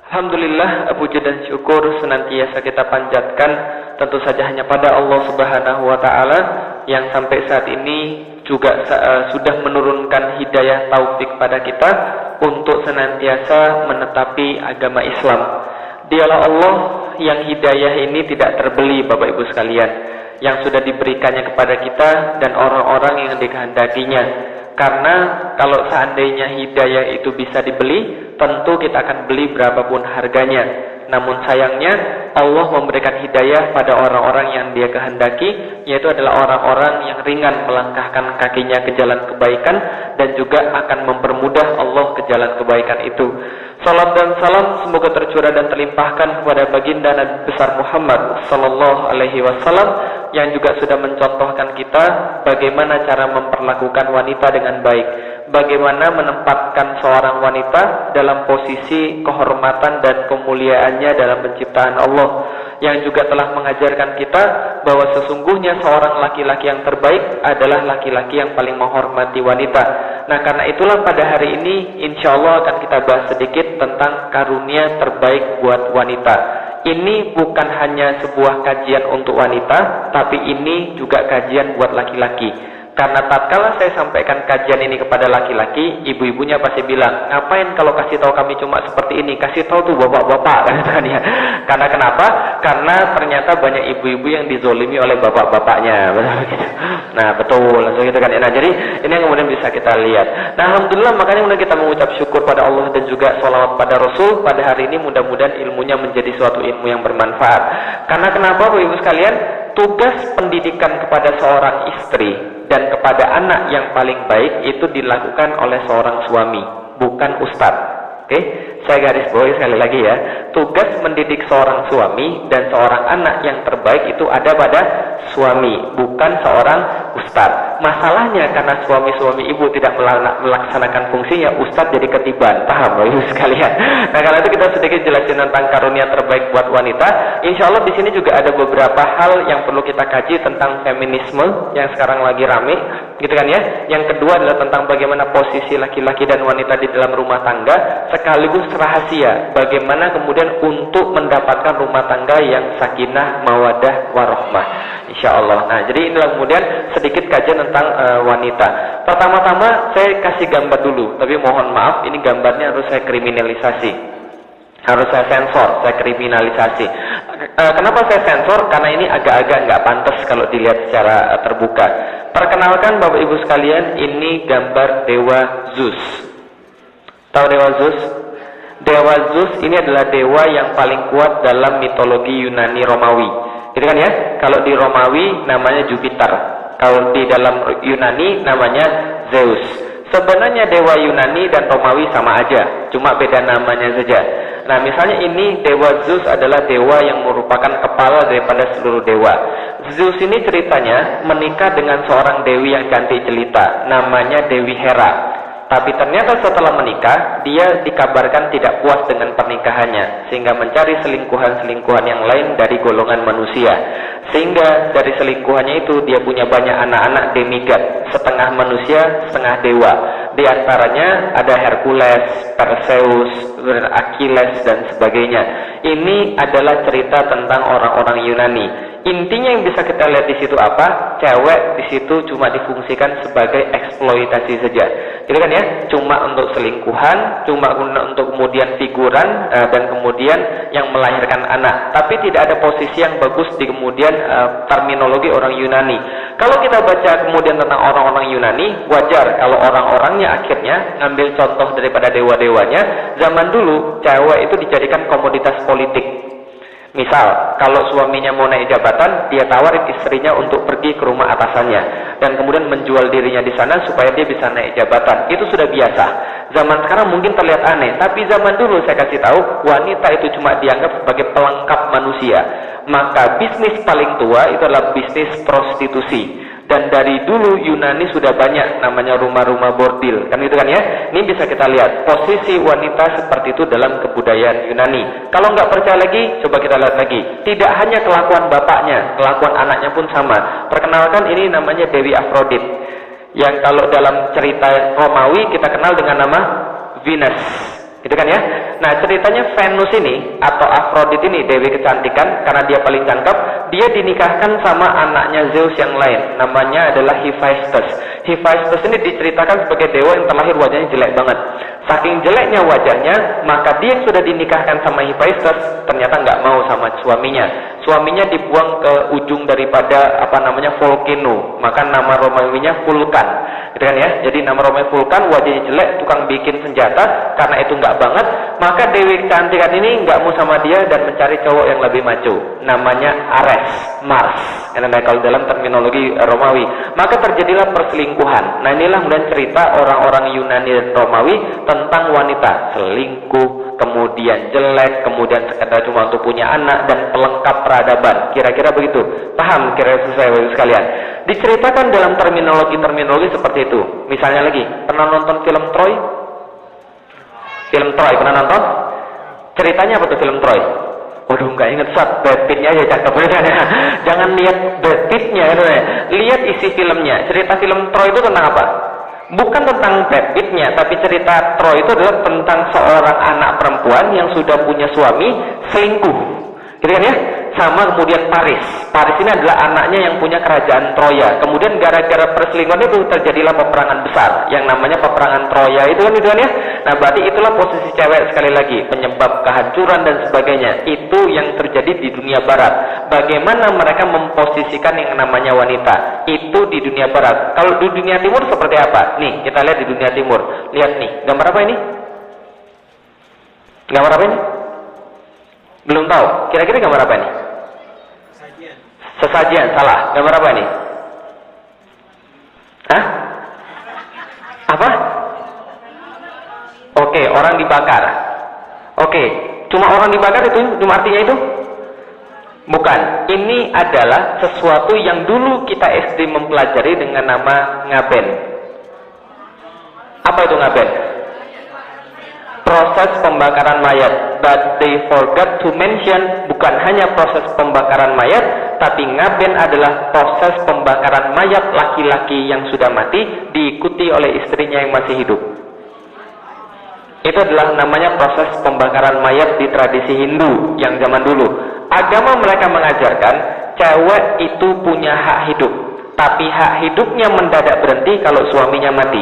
Alhamdulillah, puji dan syukur senantiasa kita panjatkan tentu saja hanya pada Allah Subhanahu wa taala yang sampai saat ini juga sudah menurunkan hidayah taufik pada kita untuk senantiasa menetapi agama Islam. Dialah Allah yang hidayah ini tidak terbeli, Bapak Ibu sekalian, yang sudah diberikannya kepada kita dan orang-orang yang dikehendakinya. Karena kalau seandainya hidayah itu bisa dibeli, tentu kita akan beli berapapun harganya. Namun sayangnya Allah memberikan hidayah pada orang-orang yang Dia kehendaki, yaitu adalah orang-orang yang ringan melangkahkan kakinya ke jalan kebaikan dan juga akan mempermudah Allah ke jalan kebaikan itu. Salam dan salam semoga tercurah dan terlimpahkan kepada baginda Nabi besar Muhammad sallallahu alaihi wasallam yang juga sudah mencontohkan kita bagaimana cara memperlakukan wanita dengan baik, bagaimana menempatkan seorang wanita dalam posisi kehormatan dan kemuliaannya dalam penciptaan Allah, yang juga telah mengajarkan kita bahwa sesungguhnya seorang laki-laki yang terbaik adalah laki-laki yang paling menghormati wanita. Nah, karena itulah pada hari ini insya Allah akan kita bahas sedikit tentang karunia terbaik buat wanita. Ini bukan hanya sebuah kajian untuk wanita, tapi ini juga kajian buat laki-laki. Karena tatkala saya sampaikan kajian ini kepada laki-laki, ibu-ibunya pasti bilang, ngapain kalau kasih tahu kami cuma seperti ini, kasih tahu tuh bapak-bapak, kan ya. Karena kenapa? Karena ternyata banyak ibu-ibu yang dizolimi oleh bapak-bapaknya, Nah betul, langsung gitu kan. Nah jadi ini yang kemudian bisa kita lihat. Nah alhamdulillah, makanya kemudian kita mengucap syukur pada Allah dan juga sholawat pada Rasul pada hari ini. Mudah-mudahan ilmunya menjadi suatu ilmu yang bermanfaat. Karena kenapa, Bapak Ibu sekalian? Tugas pendidikan kepada seorang istri dan kepada anak yang paling baik itu dilakukan oleh seorang suami, bukan ustadz. Oke, saya garis bawahi sekali lagi ya. Tugas mendidik seorang suami dan seorang anak yang terbaik itu ada pada suami, bukan seorang ustadz. Masalahnya karena suami-suami ibu tidak melaksanakan fungsinya, ustadz jadi ketiban. Paham, Bapak Ibu sekalian? Nah, karena itu kita sedikit jelasin tentang karunia terbaik buat wanita. Insya Allah di sini juga ada beberapa hal yang perlu kita kaji tentang feminisme yang sekarang lagi rame, gitu kan ya. Yang kedua adalah tentang bagaimana posisi laki-laki dan wanita di dalam rumah tangga, sekaligus rahasia bagaimana kemudian untuk mendapatkan rumah tangga yang sakinah, mawadah, warahmah, insya Allah. Nah, jadi inilah kemudian sedikit kajian tentang wanita. Pertama-tama saya kasih gambar dulu, tapi mohon maaf ini gambarnya harus saya kriminalisasi, harus saya sensor, saya kriminalisasi. Kenapa saya sensor? Karena ini agak-agak nggak pantas kalau dilihat secara terbuka. Perkenalkan Bapak Ibu sekalian, ini gambar Dewa Zeus. Tahu Dewa Zeus? Dewa Zeus ini adalah dewa yang paling kuat dalam mitologi Yunani Romawi. Gitu kan ya? Kalau di Romawi namanya Jupiter. Kalau di dalam Yunani namanya Zeus. Sebenarnya dewa Yunani dan Romawi sama aja, cuma beda namanya saja. Nah, misalnya ini Dewa Zeus adalah dewa yang merupakan kepala daripada seluruh dewa. Zeus ini ceritanya menikah dengan seorang dewi yang cantik jelita, namanya Dewi Hera. Tapi ternyata setelah menikah, dia dikabarkan tidak puas dengan pernikahannya, sehingga mencari selingkuhan-selingkuhan yang lain dari golongan manusia. Sehingga dari selingkuhannya itu dia punya banyak anak-anak demigod, setengah manusia, setengah dewa. Di antaranya ada Hercules, Perseus, Achilles dan sebagainya. Ini adalah cerita tentang orang-orang Yunani. Intinya yang bisa kita lihat di situ apa? Cewek di situ cuma difungsikan sebagai eksploitasi saja. Gitu kan ya? Cuma untuk selingkuhan, cuma untuk kemudian figuran dan kemudian yang melahirkan anak. Tapi tidak ada posisi yang bagus di kemudian terminologi orang Yunani. Kalau kita baca kemudian tentang orang-orang Yunani, wajar kalau orang-orangnya akhirnya ngambil contoh daripada dewa-dewanya. Zaman dulu cewek itu dijadikan komoditas politik. Misal, kalau suaminya mau naik jabatan, dia tawarin istrinya untuk pergi ke rumah atasannya dan kemudian menjual dirinya di sana supaya dia bisa naik jabatan. Itu sudah biasa. Zaman sekarang mungkin terlihat aneh, tapi zaman dulu saya kasih tahu, wanita itu cuma dianggap sebagai pelengkap manusia. Maka bisnis paling tua itu adalah bisnis prostitusi. Dan dari dulu Yunani sudah banyak namanya rumah-rumah bordil, kan gitu kan ya. Ini bisa kita lihat posisi wanita seperti itu dalam kebudayaan Yunani. Kalau nggak percaya lagi, coba kita lihat lagi. Tidak hanya kelakuan bapaknya, kelakuan anaknya pun sama. Perkenalkan, ini namanya Dewi Aphrodite, yang kalau dalam cerita Romawi kita kenal dengan nama Venus, gitu kan ya. Nah, ceritanya Venus ini atau Aphrodite ini, dewi kecantikan, karena dia paling cakep, dia dinikahkan sama anaknya Zeus yang lain, namanya adalah Hephaestus. Hephaestus ini diceritakan sebagai dewa yang terlahir wajahnya jelek banget. Saking jeleknya wajahnya, maka dia yang sudah dinikahkan sama Hephaestus ternyata nggak mau sama suaminya. Suaminya dibuang ke ujung daripada volcano, maka nama Romawinya Vulkan, gitu kan ya. Jadi nama Romawi Vulkan, wajahnya jelek, tukang bikin senjata. Karena itu nggak banget, maka dewi kecantikan ini nggak mau sama dia dan mencari cowok yang lebih maco, namanya Ares, Mars. Kalau dalam terminologi Romawi, maka terjadilah perselingkuhan. Nah, inilah kemudian cerita orang-orang Yunani dan Romawi tentang wanita selingkuh, kemudian jelek, kemudian sekedar cuma untuk punya anak dan pelengkap peradaban. Kira-kira begitu. Paham? Kira-kira selesai Bapak sekalian. Diceritakan dalam terminologi seperti itu. Misalnya lagi, pernah nonton film Troy? Film Troy pernah nonton? Ceritanya apa tuh film Troy? Waduh, nggak inget saat Brad Pitt-nya aja cakep ya. Jangan lihat Brad Pitt-nya, lihat isi filmnya. Cerita film Troy itu tentang apa? Bukan tentang Brad Pitt-nya, tapi cerita Troy itu adalah tentang seorang anak perempuan yang sudah punya suami selingkuh, gitu kan ya? Sama kemudian Paris. Paris ini adalah anaknya yang punya kerajaan Troya. Kemudian gara-gara perselingkuhan itu terjadilah peperangan besar yang namanya peperangan Troya itu kan ya. Nah, berarti itulah posisi cewek sekali lagi, penyebab kehancuran dan sebagainya. Itu yang terjadi di dunia barat. Bagaimana mereka memposisikan yang namanya wanita? Itu di dunia barat. Kalau di dunia timur seperti apa? Nih, kita lihat di dunia timur. Lihat nih, gambar apa ini? Gambar apa ini? Belum tahu. Kira-kira gambar apa ini? Sesajian, salah. Gambar apa ini? Hah? Apa? Oke, orang dibakar. Oke, cuma orang dibakar itu, cuma artinya itu? Bukan. Ini adalah sesuatu yang dulu kita SD mempelajari dengan nama ngaben. Apa itu ngaben? Proses pembakaran mayat. But they forgot to mention, bukan hanya proses pembakaran mayat, tapi ngaben adalah proses pembakaran mayat laki-laki yang sudah mati diikuti oleh istrinya yang masih hidup. Itu adalah namanya proses pembakaran mayat di tradisi Hindu yang zaman dulu. Agama mereka mengajarkan cewek itu punya hak hidup, tapi hak hidupnya mendadak berhenti kalau suaminya mati.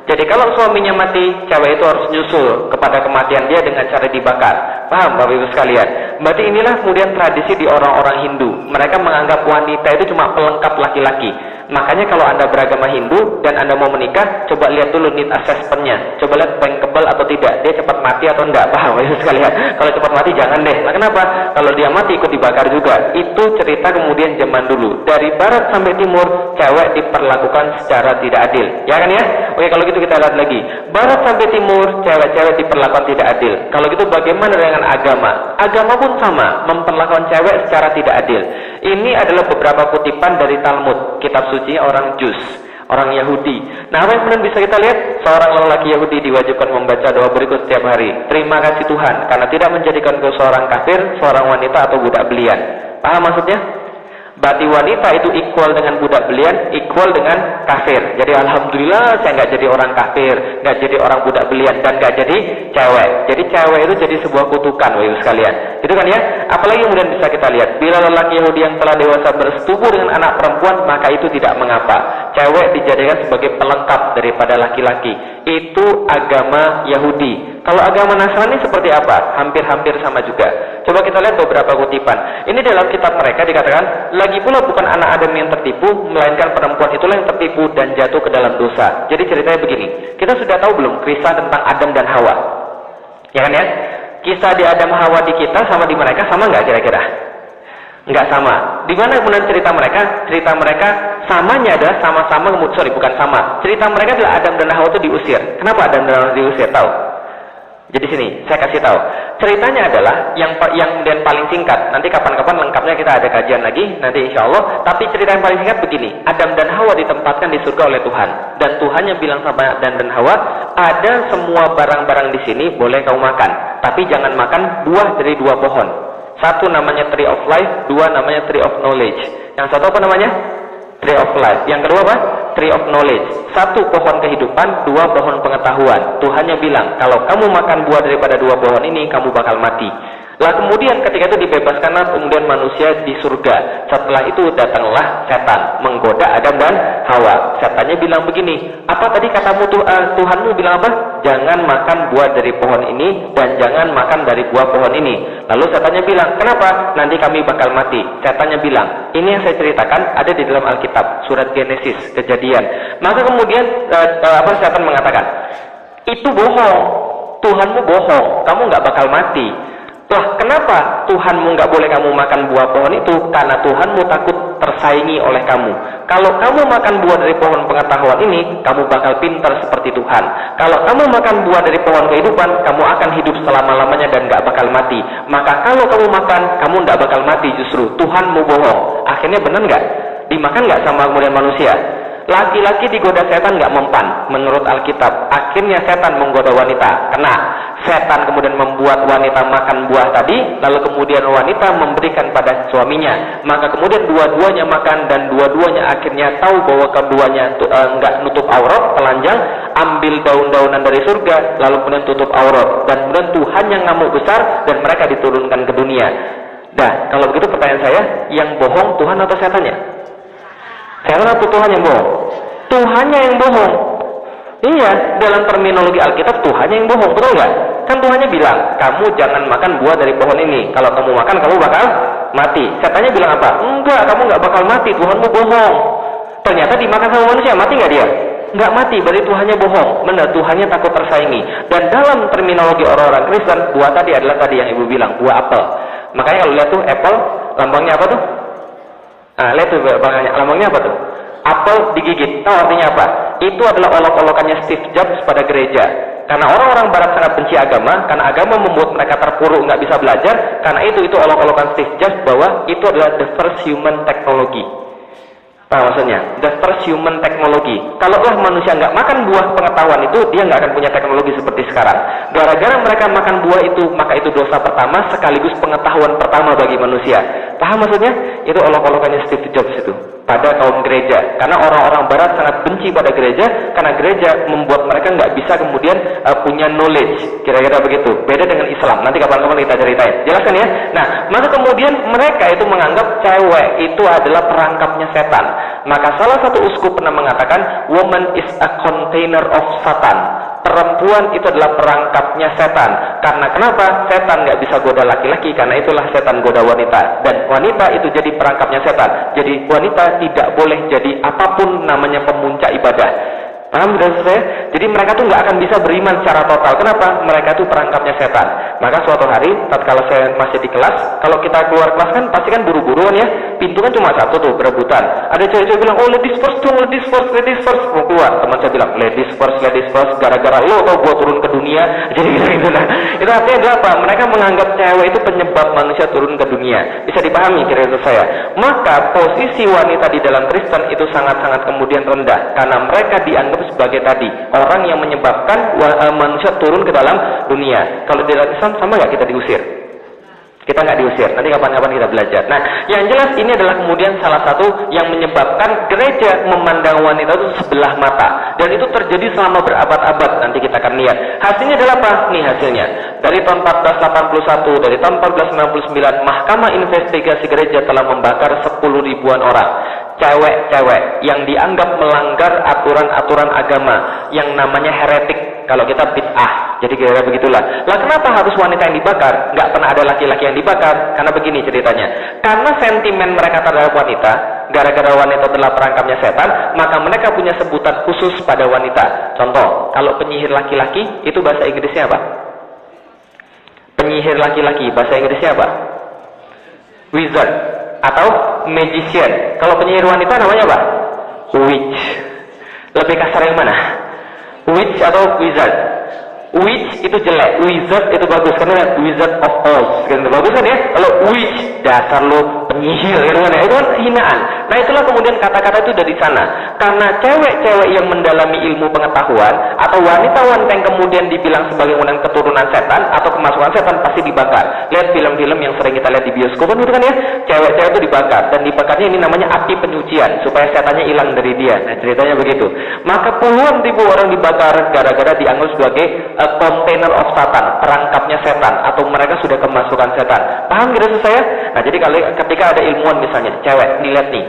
Jadi kalau suaminya mati, cewek itu harus nyusul kepada kematian dia dengan cara dibakar. Paham Bapak Ibu sekalian? Berarti inilah kemudian tradisi di orang-orang Hindu. Mereka menganggap wanita itu cuma pelengkap laki-laki. Makanya kalau Anda beragama Hindu dan Anda mau menikah, coba lihat dulu need assessment-nya. Coba lihat bankable atau tidak. Dia cepat mati atau enggak. Paham Bapak Ibu sekalian? Kalau cepat mati jangan deh. Nah, kenapa? Kalau dia mati ikut dibakar juga. Itu cerita kemudian zaman dulu. Dari barat sampai timur, cewek diperlakukan secara tidak adil. Ya kan ya? Oke, kalau gitu kita lihat lagi. Barat sampai timur, cewek-cewek diperlakukan tidak adil. Kalau gitu bagaimana dengan agama? Agama pun sama, memperlakukan cewek secara tidak adil. Ini adalah beberapa kutipan dari Talmud, kitab suci orang Jus, orang Yahudi. Nah, apa yang kemudian bisa kita lihat? Seorang lelaki Yahudi diwajibkan membaca doa berikut setiap hari. Terima kasih Tuhan, karena tidak menjadikan kau seorang kafir, seorang wanita atau budak belian. Paham maksudnya? Berarti wanita itu equal dengan budak belian, equal dengan kafir. Jadi alhamdulillah saya nggak jadi orang kafir, nggak jadi orang budak belian, dan nggak jadi cewek. Jadi cewek itu jadi sebuah kutukan, Bapak sekalian. Itu kan ya? Apalagi kemudian bisa kita lihat, bila lelaki Yahudi yang telah dewasa bersetubuh dengan anak perempuan, maka itu tidak mengapa. Cewek dijadikan sebagai pelengkap daripada laki-laki. Itu agama Yahudi. Kalau agama Nasrani seperti apa? Hampir-hampir sama juga. Coba kita lihat beberapa kutipan. Ini dalam kitab mereka dikatakan, lagi pula bukan anak Adam yang tertipu, melainkan perempuan itulah yang tertipu dan jatuh ke dalam dosa. Jadi ceritanya begini. Kita sudah tahu belum kisah tentang Adam dan Hawa? Ya kan ya? Kisah di Adam Hawa di kita sama di mereka sama nggak kira-kira? Nggak sama. Di mana kemudian cerita mereka? Cerita mereka samanya adalah sama-sama, bukan sama. Cerita mereka adalah Adam dan Hawa itu diusir. Kenapa Adam dan Hawa diusir? Tahu? Jadi sini, saya kasih tahu. Ceritanya adalah yang kemudian paling singkat. Nanti kapan-kapan lengkapnya kita ada kajian lagi, nanti insya Allah. Tapi cerita yang paling singkat begini. Adam dan Hawa ditempatkan di surga oleh Tuhan. Dan Tuhan yang bilang sama Adam dan Hawa, ada semua barang-barang di sini boleh kau makan. Tapi jangan makan buah dari dua pohon. Satu namanya Tree of Life, dua namanya Tree of Knowledge. Yang satu apa namanya? Tree of Life. Yang kedua apa? tree of knowledge. Satu pohon kehidupan, dua pohon pengetahuan. Tuhannya bilang, kalau kamu makan buah daripada dua pohon ini, kamu bakal mati. Lah kemudian ketika itu dibebaskanlah kemudian manusia di surga. Setelah itu datanglah setan menggoda Adam dan Hawa. Setannya bilang begini, apa tadi katamu Tuhanmu bilang apa? Jangan makan buah dari pohon ini dan jangan makan dari buah pohon ini. Lalu setannya bilang, kenapa? Nanti kami bakal mati. Setannya bilang, ini yang saya ceritakan ada di dalam Alkitab, surat Genesis, Kejadian. Maka kemudian setan mengatakan, itu bohong, Tuhanmu bohong, kamu nggak bakal mati. Lah, kenapa Tuhanmu nggak boleh kamu makan buah pohon itu? Karena Tuhanmu takut tersaingi oleh kamu. Kalau kamu makan buah dari pohon pengetahuan ini, kamu bakal pintar seperti Tuhan. Kalau kamu makan buah dari pohon kehidupan, kamu akan hidup selama-lamanya dan nggak bakal mati. Maka kalau kamu makan, kamu nggak bakal mati justru. Tuhanmu bohong. Akhirnya benar nggak? Dimakan nggak sama kemudian manusia? Laki-laki digoda setan nggak mempan menurut Alkitab. Akhirnya setan menggoda wanita. Kena. Setan kemudian membuat wanita makan buah tadi, lalu kemudian wanita memberikan pada suaminya. Maka kemudian dua-duanya makan dan dua-duanya akhirnya tahu bahwa keduanya nggak nutup aurat, telanjang, ambil daun-daunan dari surga, lalu kemudian tutup aurat. Dan kemudian Tuhan yang ngamuk besar dan mereka diturunkan ke dunia. Nah, kalau begitu pertanyaan saya, yang bohong Tuhan atau setannya? Setan atau Tuhan yang bohong? Tuhannya yang bohong. Iya, dalam terminologi Alkitab Tuhannya yang bohong, betul nggak? Kan Tuhannya bilang, kamu jangan makan buah dari pohon ini. Kalau kamu makan, kamu bakal mati. Setannya bilang apa? Enggak, kamu nggak bakal mati. Tuhanmu bohong. Ternyata dimakan sama manusia, mati nggak dia? Nggak mati, berarti Tuhannya bohong. Benar, Tuhannya takut tersaingi. Dan dalam terminologi orang-orang Kristen, buah tadi adalah tadi yang ibu bilang, buah apel. Makanya kalau lihat tuh apple, lambangnya apa tuh? Nah, lihat tuh lambangnya apa tuh? Apel digigit. Tahu artinya apa? Itu adalah olok-olokannya Steve Jobs pada gereja. Karena orang-orang barat sangat benci agama, karena agama membuat mereka terpuruk, nggak bisa belajar. Karena itu olok-olokan Steve Jobs bahwa itu adalah the first human technology. Nah, maksudnya the first human technology. Kalaulah manusia nggak makan buah pengetahuan itu, dia nggak akan punya teknologi seperti sekarang. Gara-gara mereka makan buah itu, maka itu dosa pertama sekaligus pengetahuan pertama bagi manusia. Paham maksudnya? Itu olok-olokannya Steve Jobs itu pada kaum gereja. Karena orang-orang barat sangat benci pada gereja, karena gereja membuat mereka nggak bisa kemudian punya knowledge. Kira-kira begitu. Beda dengan Islam. Nanti kapan-kapan kita ceritain. Jelaskan ya. Nah, maka kemudian mereka itu menganggap cewek itu adalah perangkapnya setan. Maka salah satu uskup pernah mengatakan, woman is a container of Satan. Perempuan itu adalah perangkapnya setan. Karena kenapa? Setan nggak bisa goda laki-laki, karena itulah setan goda wanita. Dan wanita itu jadi perangkapnya setan. Jadi wanita tidak boleh jadi apapun namanya pemuncak ibadah. Paham tidak saya? Jadi mereka tuh nggak akan bisa beriman secara total. Kenapa? Mereka tuh perangkapnya setan. Maka suatu hari, tatkala saya masih di kelas, kalau kita keluar kelas kan pasti kan buru-buruan ya. Pintu kan cuma satu tuh, berebutan. Ada cewek-cewek bilang, oh ladies first dong, ladies first, ladies first. Mau keluar, teman saya bilang, ladies first, gara-gara lo tau gua turun ke dunia. Jadi gitu lah. Itu artinya adalah apa? Mereka menganggap cewek itu penyebab manusia turun ke dunia. Bisa dipahami kira-kira saya. Maka posisi wanita di dalam Kristen itu sangat-sangat kemudian rendah. Karena mereka dianggap sebagai tadi orang yang menyebabkan manusia turun ke dalam dunia. Kalau di dalam Islam sama nggak kita diusir? Kita nggak diusir. Nanti kapan-kapan kita belajar. Nah, yang jelas ini adalah kemudian salah satu yang menyebabkan gereja memandang wanita itu sebelah mata. Dan itu terjadi selama berabad-abad. Nanti kita akan lihat. Hasilnya adalah apa? Nih hasilnya. Dari tahun 1481, dari tahun 1499, Mahkamah Investigasi Gereja telah membakar 10.000-an orang. Cewek-cewek yang dianggap melanggar aturan-aturan agama yang namanya heretik, kalau kita bid'ah. Jadi kira-kira begitulah. Lah kenapa harus wanita yang dibakar? Nggak pernah ada laki-laki yang dibakar. Karena begini ceritanya. Karena sentimen mereka terhadap wanita, gara-gara wanita adalah perangkapnya setan, maka mereka punya sebutan khusus pada wanita. Contoh, kalau penyihir laki-laki itu bahasa Inggrisnya apa? Penyihir laki-laki bahasa Inggrisnya apa? Wizard atau magician. Kalau penyihir wanita namanya apa? Witch. Lebih kasar yang mana? Witch atau wizard? Witch itu jelek, wizard itu bagus karena Wizard of Oz, gitu. Bagus kan ya? Kalau witch, dasar lo penyihir, gitu kan ya? Itu kan hinaan. Nah itulah kemudian kata-kata itu dari sana. Karena cewek-cewek yang mendalami ilmu pengetahuan atau wanita-wanita yang kemudian dibilang sebagai undang keturunan setan atau kemasukan setan pasti dibakar. Lihat film-film yang sering kita lihat di bioskop kan itu kan ya? Cewek-cewek itu dibakar dan dibakarnya ini namanya api penyucian supaya setannya hilang dari dia. Nah ceritanya begitu. Maka puluhan ribu orang dibakar gara-gara dianggap sebagai container of Satan, perangkapnya setan, atau mereka sudah kemasukan setan. Paham kira saya? Nah jadi kalau ketika ada ilmuwan misalnya, cewek, lihat nih,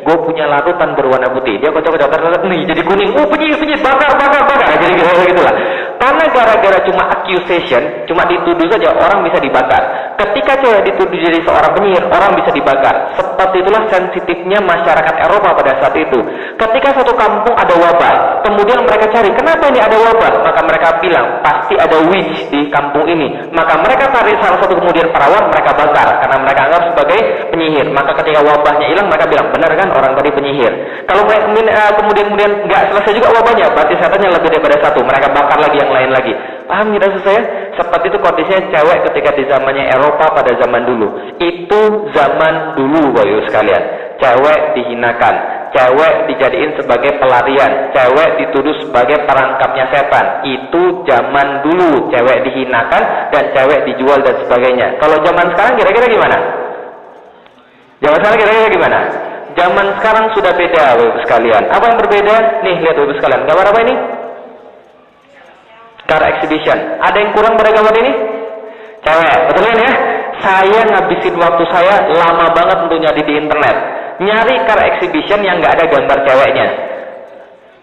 gue punya larutan berwarna putih, dia kocok-kocok nih jadi kuning, penyihir, bakar, jadi gitulah. Karena gara-gara cuma accusation, cuma dituduh saja orang bisa dibakar. Ketika cewek dituduh jadi seorang penyihir, orang bisa dibakar. Seperti itulah sensitifnya masyarakat Eropa pada saat itu. Ketika satu kampung ada wabah, kemudian mereka cari, kenapa ini ada wabah? Maka mereka bilang, pasti ada witch di kampung ini. Maka mereka tarik salah satu kemudian perawan, mereka bakar. Karena mereka anggap sebagai penyihir. Maka ketika wabahnya hilang, mereka bilang, benar kan orang tadi penyihir. Kalau kemudian nggak selesai juga wabahnya, berarti setannya lebih daripada satu. Mereka bakar lagi yang lain lagi. Paham tidak saya? Seperti itu kondisinya cewek ketika di zamannya Eropa pada zaman dulu. Itu zaman dulu Bapak Ibu sekalian. Cewek dihinakan, cewek dijadiin sebagai pelarian, cewek dituduh sebagai perangkapnya setan. Itu zaman dulu cewek dihinakan dan cewek dijual dan sebagainya. Kalau zaman sekarang kira-kira gimana? Zaman sekarang kira-kira gimana? Zaman sekarang sudah beda Bapak Ibu sekalian. Apa yang berbeda? Nih lihat Bapak Ibu sekalian. Gambar apa ini? Car exhibition. Ada yang kurang pada gambar ini? Cewek, betul kan ya? Saya ngabisin waktu saya lama banget untuk nyari di internet. Nyari car exhibition yang nggak ada gambar ceweknya.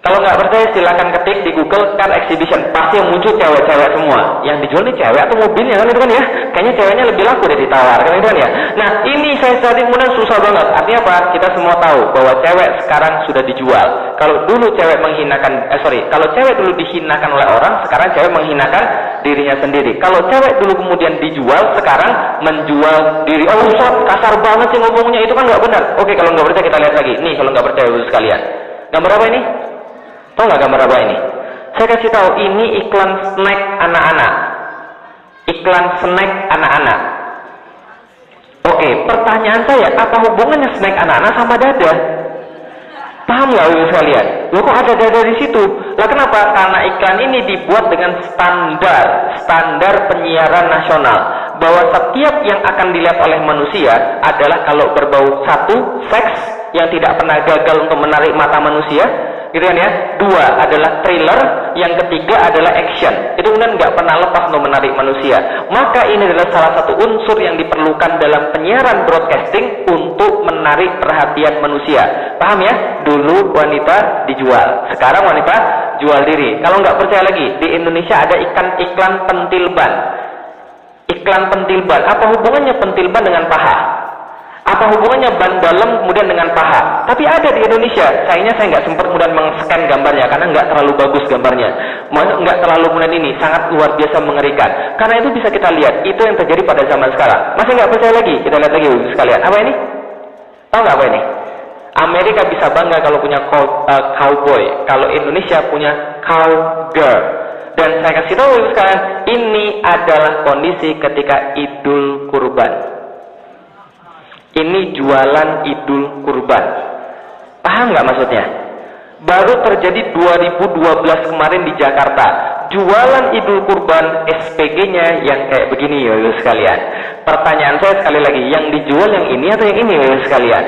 Kalau nggak percaya silakan ketik di Google car exhibition, pasti yang muncul cewek-cewek semua. Yang dijual nih cewek atau mobilnya kan itu kan ya? Kayaknya ceweknya lebih laku deh ditawar kan itu kan ya? Nah ini saya tadi kemudian susah banget. Artinya apa? Kita semua tahu bahwa cewek sekarang sudah dijual. Kalau dulu cewek menghinakan, kalau cewek dulu dihinakan oleh orang, sekarang cewek menghinakan dirinya sendiri. Kalau cewek dulu kemudian dijual, sekarang menjual diri. Oh Ustaz, kasar banget sih ngomongnya, itu kan nggak benar. Oke, kalau nggak percaya kita lihat lagi. Nih kalau nggak percaya Bapak sekalian. Gambar apa ini? Tahu nggak gambar apa ini? Saya kasih tahu, ini iklan snack anak-anak. Iklan snack anak-anak. Oke, pertanyaan saya, apa hubungannya snack anak-anak sama dada? Paham nggak Ibu sekalian? Loh kok ada dada di situ? Lah kenapa? Karena iklan ini dibuat dengan standar penyiaran nasional. Bahwa setiap yang akan dilihat oleh manusia adalah kalau berbau satu, seks yang tidak pernah gagal untuk menarik mata manusia. Gitu kan ya? Dua adalah thriller, yang ketiga adalah action. Itu kemudian nggak pernah lepas untuk menarik manusia. Maka ini adalah salah satu unsur yang diperlukan dalam penyiaran broadcasting untuk menarik perhatian manusia. Paham ya? Dulu wanita dijual, sekarang wanita jual diri. Kalau nggak percaya lagi, di Indonesia ada iklan pentil ban. Iklan pentil ban. Apa hubungannya pentil ban dengan paha? Apa hubungannya ban dalam kemudian dengan paha? Tapi ada di Indonesia. Sayangnya saya nggak sempat kemudian meng-scan gambarnya karena nggak terlalu bagus gambarnya. Nggak terlalu kemudian ini sangat luar biasa mengerikan. Karena itu bisa kita lihat, itu yang terjadi pada zaman sekarang. Masih nggak percaya lagi? Kita lihat lagi sekalian. Apa ini? Tahu nggak apa ini? Amerika bisa bangga kalau punya cowboy. Kalau Indonesia punya cowgirl. Dan saya kasih tahu sekalian, ini adalah kondisi ketika Idul Kurban. Ini jualan Idul Kurban. Paham nggak maksudnya? Baru terjadi 2012 kemarin di Jakarta. Jualan Idul Kurban SPG-nya yang kayak begini ya sekalian. Pertanyaan saya sekali lagi, yang dijual yang ini atau yang ini ya sekalian?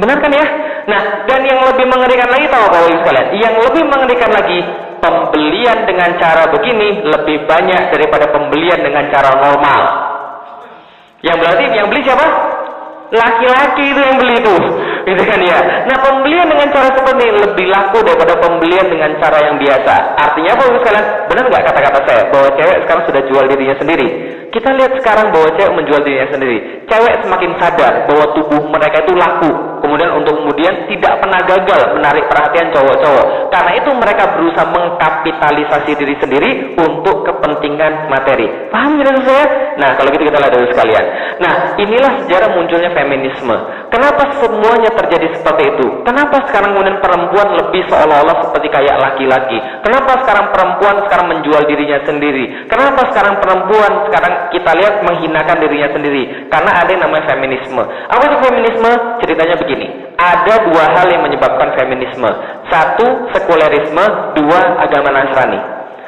Benar kan ya? Nah, dan yang lebih mengerikan lagi tahu apa ya sekalian? Yang lebih mengerikan lagi, pembelian dengan cara begini lebih banyak daripada pembelian dengan cara normal. Yang berarti yang beli siapa? Laki-laki itu yang beli itu, gitu kan ya. Nah pembelian dengan cara seperti ini lebih laku daripada pembelian dengan cara yang biasa. Artinya apa sekalian? Benar nggak kata-kata saya bahwa cewek sekarang sudah jual dirinya sendiri? Kita lihat sekarang bahwa cewek menjual dirinya sendiri. Cewek semakin sadar bahwa tubuh mereka itu laku. Kemudian untuk kemudian tidak pernah gagal menarik perhatian cowok-cowok. Karena itu mereka berusaha mengkapitalisasi diri sendiri untuk kepentingan materi. Paham tidak saya? Nah kalau gitu kita lihat dulu sekalian. Nah inilah sejarah munculnya feminisme. Kenapa semuanya terjadi seperti itu? Kenapa sekarang kemudian perempuan lebih seolah-olah seperti kayak laki-laki? Kenapa sekarang perempuan sekarang menjual dirinya sendiri? Kenapa sekarang perempuan sekarang kita lihat menghinakan dirinya sendiri? Karena ada yang namanya feminisme. Apa itu feminisme? Ceritanya begini. Ada dua hal yang menyebabkan feminisme. Satu, sekulerisme. Dua, agama Nasrani.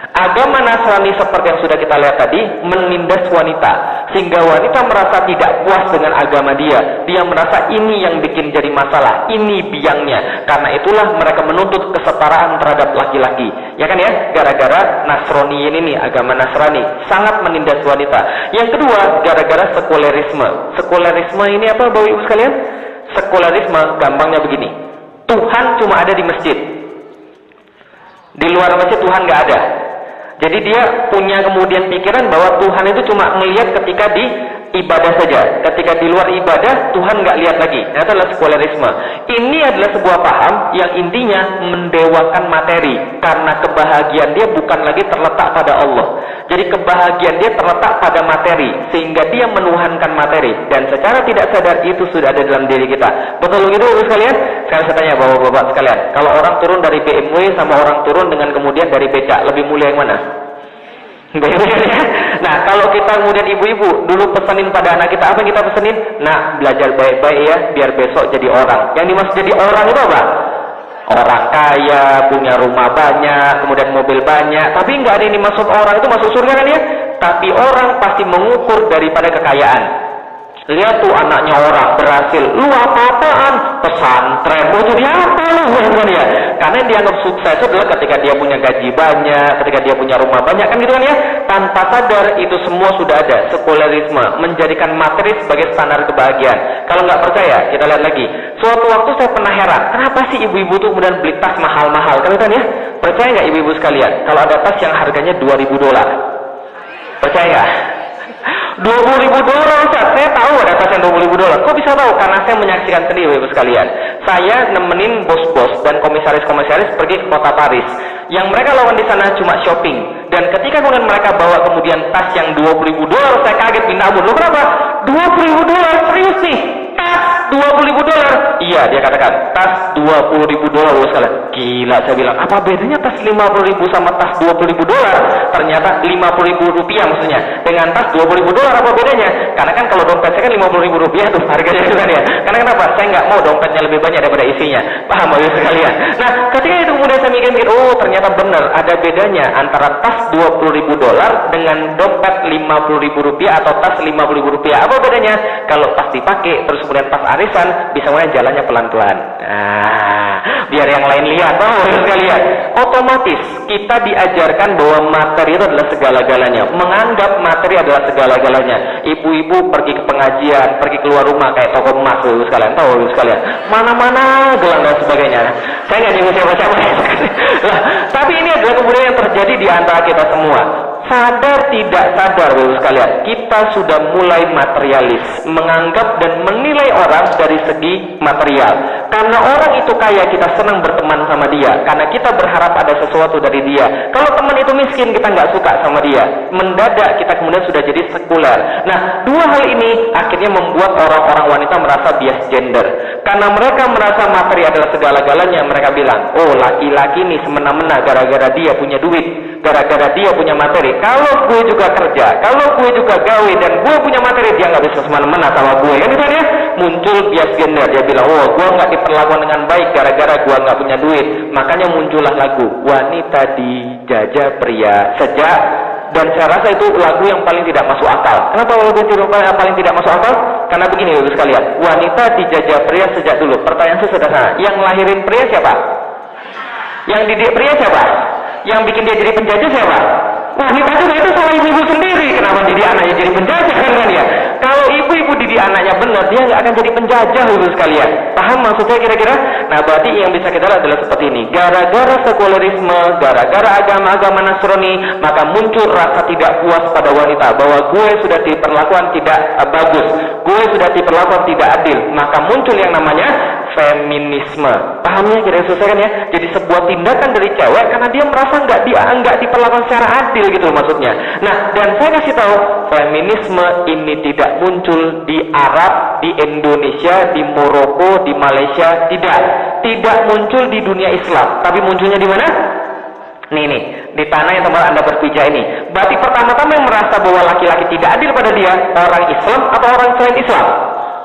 Agama Nasrani seperti yang sudah kita lihat tadi menindas wanita, sehingga wanita merasa tidak puas dengan agama dia. Dia merasa ini yang bikin jadi masalah, ini biangnya. Karena itulah mereka menuntut kesetaraan terhadap laki-laki. Ya kan ya? Gara-gara Nasrani ini nih, agama Nasrani sangat menindas wanita. Yang kedua, gara-gara sekulerisme. Sekulerisme ini apa Bapak Ibu sekalian? Sekulerisme gampangnya begini. Tuhan cuma ada di masjid. Di luar masjid Tuhan nggak ada. Jadi dia punya kemudian pikiran bahwa Tuhan itu cuma melihat ketika di ibadah saja. Ketika di luar ibadah, Tuhan nggak lihat lagi. Itu adalah sekulerisme. Ini adalah sebuah paham yang intinya mendewakan materi. Karena kebahagiaan dia bukan lagi terletak pada Allah. Jadi kebahagiaan dia terletak pada materi. Sehingga dia menuhankan materi. Dan secara tidak sadar itu sudah ada dalam diri kita. Betul begitu Ibu sekalian? Sekarang saya tanya bapak-bapak sekalian. Kalau orang turun dari BMW sama orang turun dengan kemudian dari becak, lebih mulia yang mana? Nah, kalau kita kemudian ibu-ibu dulu pesenin pada anak kita, apa yang kita pesenin? Nah, belajar baik-baik ya, biar besok jadi orang. Yang dimaksud jadi orang itu apa? Orang kaya, punya rumah banyak, kemudian mobil banyak. Tapi nggak ada yang dimaksud orang itu masuk surga kan ya? Tapi orang pasti mengukur daripada kekayaan. Lihat tuh anaknya orang berhasil, lu apa-apaan? Pesantren, mau jadi apa lu? Ya? Karena yang dianggap sukses itu adalah ketika dia punya gaji banyak, ketika dia punya rumah banyak, kan gitu kan ya? Tanpa sadar itu semua sudah ada. Sekulerisme menjadikan materi sebagai standar kebahagiaan. Kalau nggak percaya, kita lihat lagi. Suatu waktu saya pernah heran, kenapa sih ibu-ibu tuh kemudian beli tas mahal-mahal? Kan ya? Percaya nggak ibu-ibu sekalian? Kalau ada tas yang harganya $2.000, percaya nggak? $20.000 Ustaz. Saya tahu ada tas yang $20.000. Kok bisa tahu? Karena saya menyaksikan sendiri Ibu sekalian. Saya nemenin bos-bos dan komisaris-komisaris pergi ke kota Paris. Yang mereka lawan di sana cuma shopping. Dan ketika kemudian mereka bawa kemudian tas yang $20.000, saya kaget minta ampun. Loh kenapa? $20.000 serius nih? Tas $20.000? Iya, dia katakan tas $20.000 sekalian. Gila, saya bilang, apa bedanya tas $50.000 sama tas $20.000? Ternyata $50.000 maksudnya. Dengan tas $20.000 apa bedanya? Karena kan kalau dompet saya kan $50.000 tuh harganya itu kan ya. Karena kenapa? Saya nggak mau dompetnya lebih banyak daripada isinya. Paham Bapak sekalian? Nah, ketika itu kemudian saya mikir, oh ternyata benar ada bedanya antara tas $20.000 dengan dompet $50.000 atau tas $50.000. Apa bedanya? Kalau pas dipakai terus kemudian pas arisan bisa mulai jalannya pelan-pelan. Biar yang lain lihat. Sekalian, otomatis kita diajarkan bahwa materi itu adalah segala-galanya. Menganggap materi adalah segala-galanya. Ibu-ibu pergi ke pengajian, pergi keluar rumah kayak toko emas Ibu sekalian. Tahu Ibu sekalian? Mana-mana gelang dan sebagainya. Saya nggak nyebut siapa-siapa. Tapi ini adalah kemudian yang terjadi di antara kita semua. Sadar tidak sadar Bapak sekalian, kita sudah mulai materialis, menganggap dan menilai orang dari segi material. Karena orang itu kaya, kita senang berteman sama dia, karena kita berharap ada sesuatu dari dia. Kalau teman itu miskin, kita nggak suka sama dia. Mendadak kita kemudian sudah jadi sekuler. Nah, dua hal ini akhirnya membuat orang-orang wanita merasa bias gender. Karena mereka merasa materi adalah segala-galanya, mereka bilang, oh laki-laki nih semena-mena gara-gara dia punya duit, gara-gara dia punya materi. Kalau gue juga kerja, kalau gue juga gawe dan gue punya materi, dia nggak bisa semena-mena sama gue. Kan itu ya? Muncul bias gender. Dia bilang, oh gue nggak diperlakukan dengan baik gara-gara gue nggak punya duit. Makanya muncullah lagu wanita dijajah pria sejak. Dan saya rasa itu lagu yang paling tidak masuk akal. Kenapa lagu yang paling tidak masuk akal? Karena begini Bapak sekalian, wanita dijajah pria sejak dulu. Pertanyaan saya sederhana, yang lahirin pria siapa? Yang didik pria siapa? Yang bikin dia jadi penjajah siapa? Wanita juga itu salah ibu-ibu sendiri. Kenapa jadi anaknya jadi penjajah kan ya? Kalau ibu-ibu didik anaknya benar, dia nggak akan jadi penjajah Ibu sekalian. Paham maksudnya kira-kira? Nah, berarti yang bisa kita lihat adalah seperti ini. Gara-gara sekulerisme, gara-gara agama-agama Nasrani, maka muncul rasa tidak puas pada wanita bahwa gue sudah diperlakukan tidak bagus, gue sudah diperlakukan tidak adil. Maka muncul yang namanya feminisme. Pahamnya kira-kira selesai kan ya? Jadi sebuah tindakan dari cewek karena dia merasa nggak diperlakukan secara adil gitu maksudnya. Nah, dan saya kasih tahu, feminisme ini tidak muncul muncul di Arab, di Indonesia, di Maroko, di Malaysia, tidak muncul di dunia Islam, tapi munculnya di mana? Nih, di tanah yang tempat Anda berpijak ini. Berarti pertama-tama yang merasa bahwa laki-laki tidak adil pada dia, orang Islam atau orang selain Islam?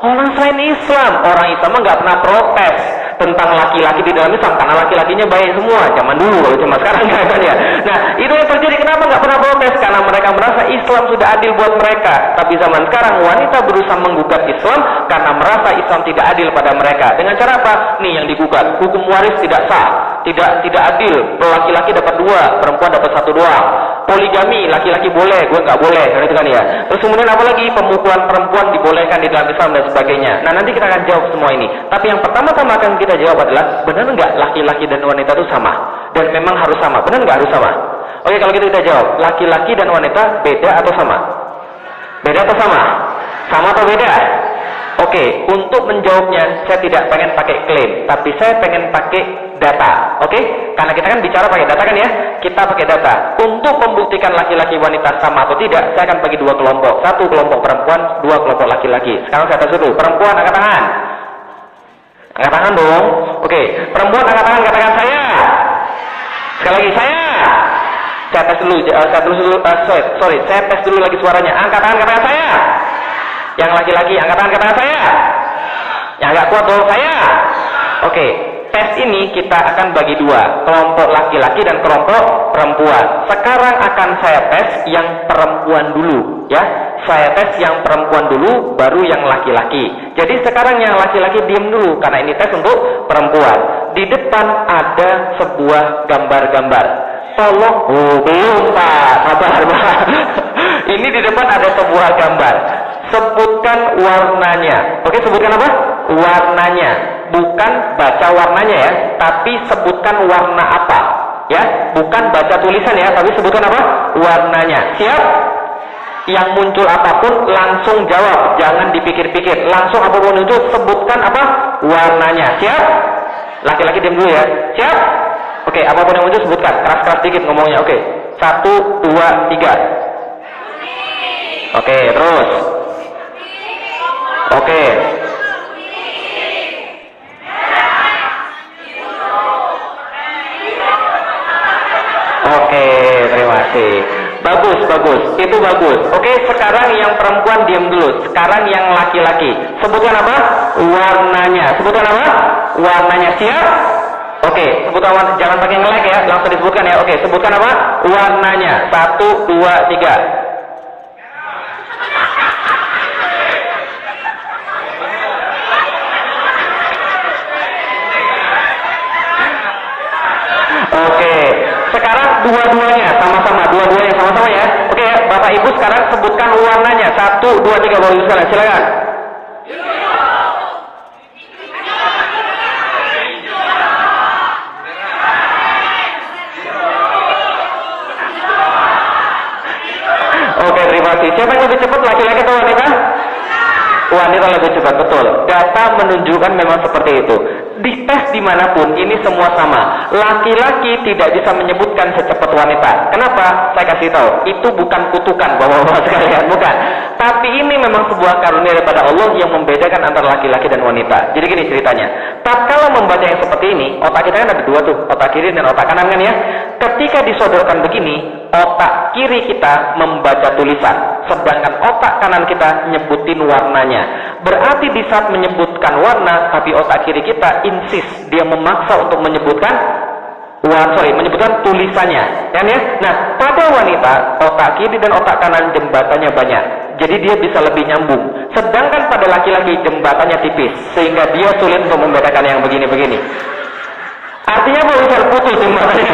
Orang selain Islam. Orang Islam nggak pernah protes tentang laki-laki di dalam Islam, karena laki-lakinya baik semua. Zaman dulu, cuma sekarang nggak kan ya. Nah, itu yang terjadi. Kenapa nggak pernah protes? Karena mereka merasa Islam sudah adil buat mereka. Tapi zaman sekarang wanita berusaha menggugat Islam karena merasa Islam tidak adil pada mereka. Dengan cara apa? Nih yang digugat, hukum waris tidak sah, tidak adil. Laki-laki dapat 2, perempuan dapat 1 doang. Poligami, laki-laki boleh, gue nggak boleh, kan itu kan ya. Terus kemudian apa lagi? Pemukulan perempuan dibolehkan di dalam Islam dan sebagainya. Nah, nanti kita akan jawab semua ini. Tapi yang pertama-tama akan kita jawab adalah, benar nggak laki-laki dan wanita itu sama? Dan memang harus sama. Benar nggak harus sama? Oke, kalau gitu kita jawab. Laki-laki dan wanita beda atau sama? Beda atau sama? Sama atau beda? Oke, untuk menjawabnya saya tidak pengen pakai klaim, tapi saya pengen pakai data. Oke? Karena kita kan bicara pakai data kan ya? Kita pakai data. Untuk membuktikan laki-laki wanita sama atau tidak, saya akan bagi 2 kelompok. 1 kelompok perempuan, 2 kelompok laki-laki. Sekarang saya tes dulu. Perempuan angkat tangan. Angkat tangan dong. Oke, perempuan angkat tangan, katakan saya. Sekali lagi saya. Saya tes dulu. Saya tes dulu lagi suaranya. Angkat tangan, katakan saya. Yang laki-laki angkat tangan, katakan saya. Yang agak kuat dong, saya. Oke, tes ini kita akan bagi 2, kelompok laki-laki dan kelompok perempuan. Sekarang akan saya tes yang perempuan dulu, ya. Saya tes yang perempuan dulu, baru yang laki-laki. Jadi sekarang yang laki-laki diam dulu, karena ini tes untuk perempuan. Di depan ada sebuah gambar-gambar. Tolong, belum Pak, sabar. Ini di depan ada sebuah gambar. Sebutkan warnanya. Oke, sebutkan apa? Warnanya. Bukan baca warnanya ya, tapi sebutkan warna apa. Ya, bukan baca tulisan ya, tapi sebutkan apa? Warnanya. Siap? Yang muncul apapun langsung jawab, jangan dipikir-pikir. Langsung apapun muncul, sebutkan apa? Warnanya. Siap? Laki-laki diam dulu ya. Siap? Oke, apapun yang muncul sebutkan. Keras-keras dikit ngomongnya. Oke. 1, 2, 3. Oke, terus. Oke. Oke, terima kasih. Bagus. Itu bagus. Oke, sekarang yang perempuan diam dulu. Sekarang yang laki-laki. Sebutkan apa? Warnanya. Sebutkan apa? Warnanya. Siap? Oke, sebutkan warna. Jangan pakai nge-like ya, langsung disebutkan ya. Oke, sebutkan apa? Warnanya. 1, 2, 3. Oke, sekarang dua-duanya sama-sama ya. Oke ya, Bapak Ibu sekarang sebutkan warnanya. 1, 2, 3, Bapak Ibu sekalian, silakan. Oke, terima kasih. Siapa yang lebih cepat, laki-laki atau wanita? Wanita lebih cepat, betul. Data menunjukkan memang seperti itu. Di tes dimanapun ini semua sama. Laki-laki tidak bisa menyebutkan secepat wanita. Kenapa? Saya kasih tahu. Itu bukan kutukan bapak-bapak sekalian, bukan. Tapi ini memang sebuah karunia daripada Allah yang membedakan antara laki-laki dan wanita. Jadi gini ceritanya. Tatkala membaca yang seperti ini, otak kita kan ada 2 tuh, otak kiri dan otak kanan kan ya. Ketika disodorkan begini, otak kiri kita membaca tulisan, sedangkan otak kanan kita nyebutin warnanya. Berarti di saat menyebutkan warna, tapi otak kiri kita insist, dia memaksa untuk menyebutkan tulisannya, kan ya? Nah, pada wanita, otak kiri dan otak kanan jembatannya banyak, jadi dia bisa lebih nyambung. Sedangkan pada laki-laki jembatannya tipis, sehingga dia sulit untuk membedakan yang begini-begini. Artinya apa? Bisa putus jembatannya.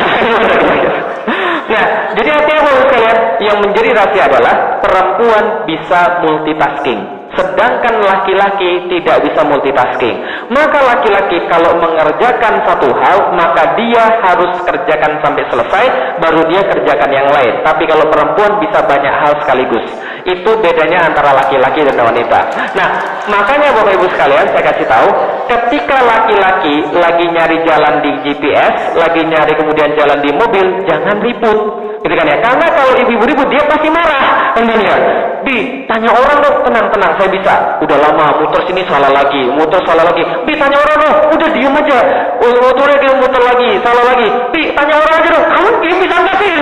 Nah, jadi artinya apa sekalian? Yang menjadi rahasia adalah perempuan bisa multitasking, sedangkan laki-laki tidak bisa multitasking. Maka laki-laki kalau mengerjakan satu hal, maka dia harus kerjakan sampai selesai, baru dia kerjakan yang lain. Tapi kalau perempuan bisa banyak hal sekaligus. Itu bedanya antara laki-laki dan wanita. Nah, makanya Bapak Ibu sekalian, saya kasih tahu, ketika laki-laki lagi nyari jalan di GPS, lagi nyari kemudian jalan di mobil, jangan ribut. gitu kan ya. Karena kalau ibu-ibu ribut dia pasti marah, kan ya. Tanya orang dong, tenang, saya bisa. Udah lama muter sini salah lagi. Tanya orang dong, udah diem aja. Muternya dia muter lagi, salah lagi. Tanya orang aja dong, kamu bisa nggak sih?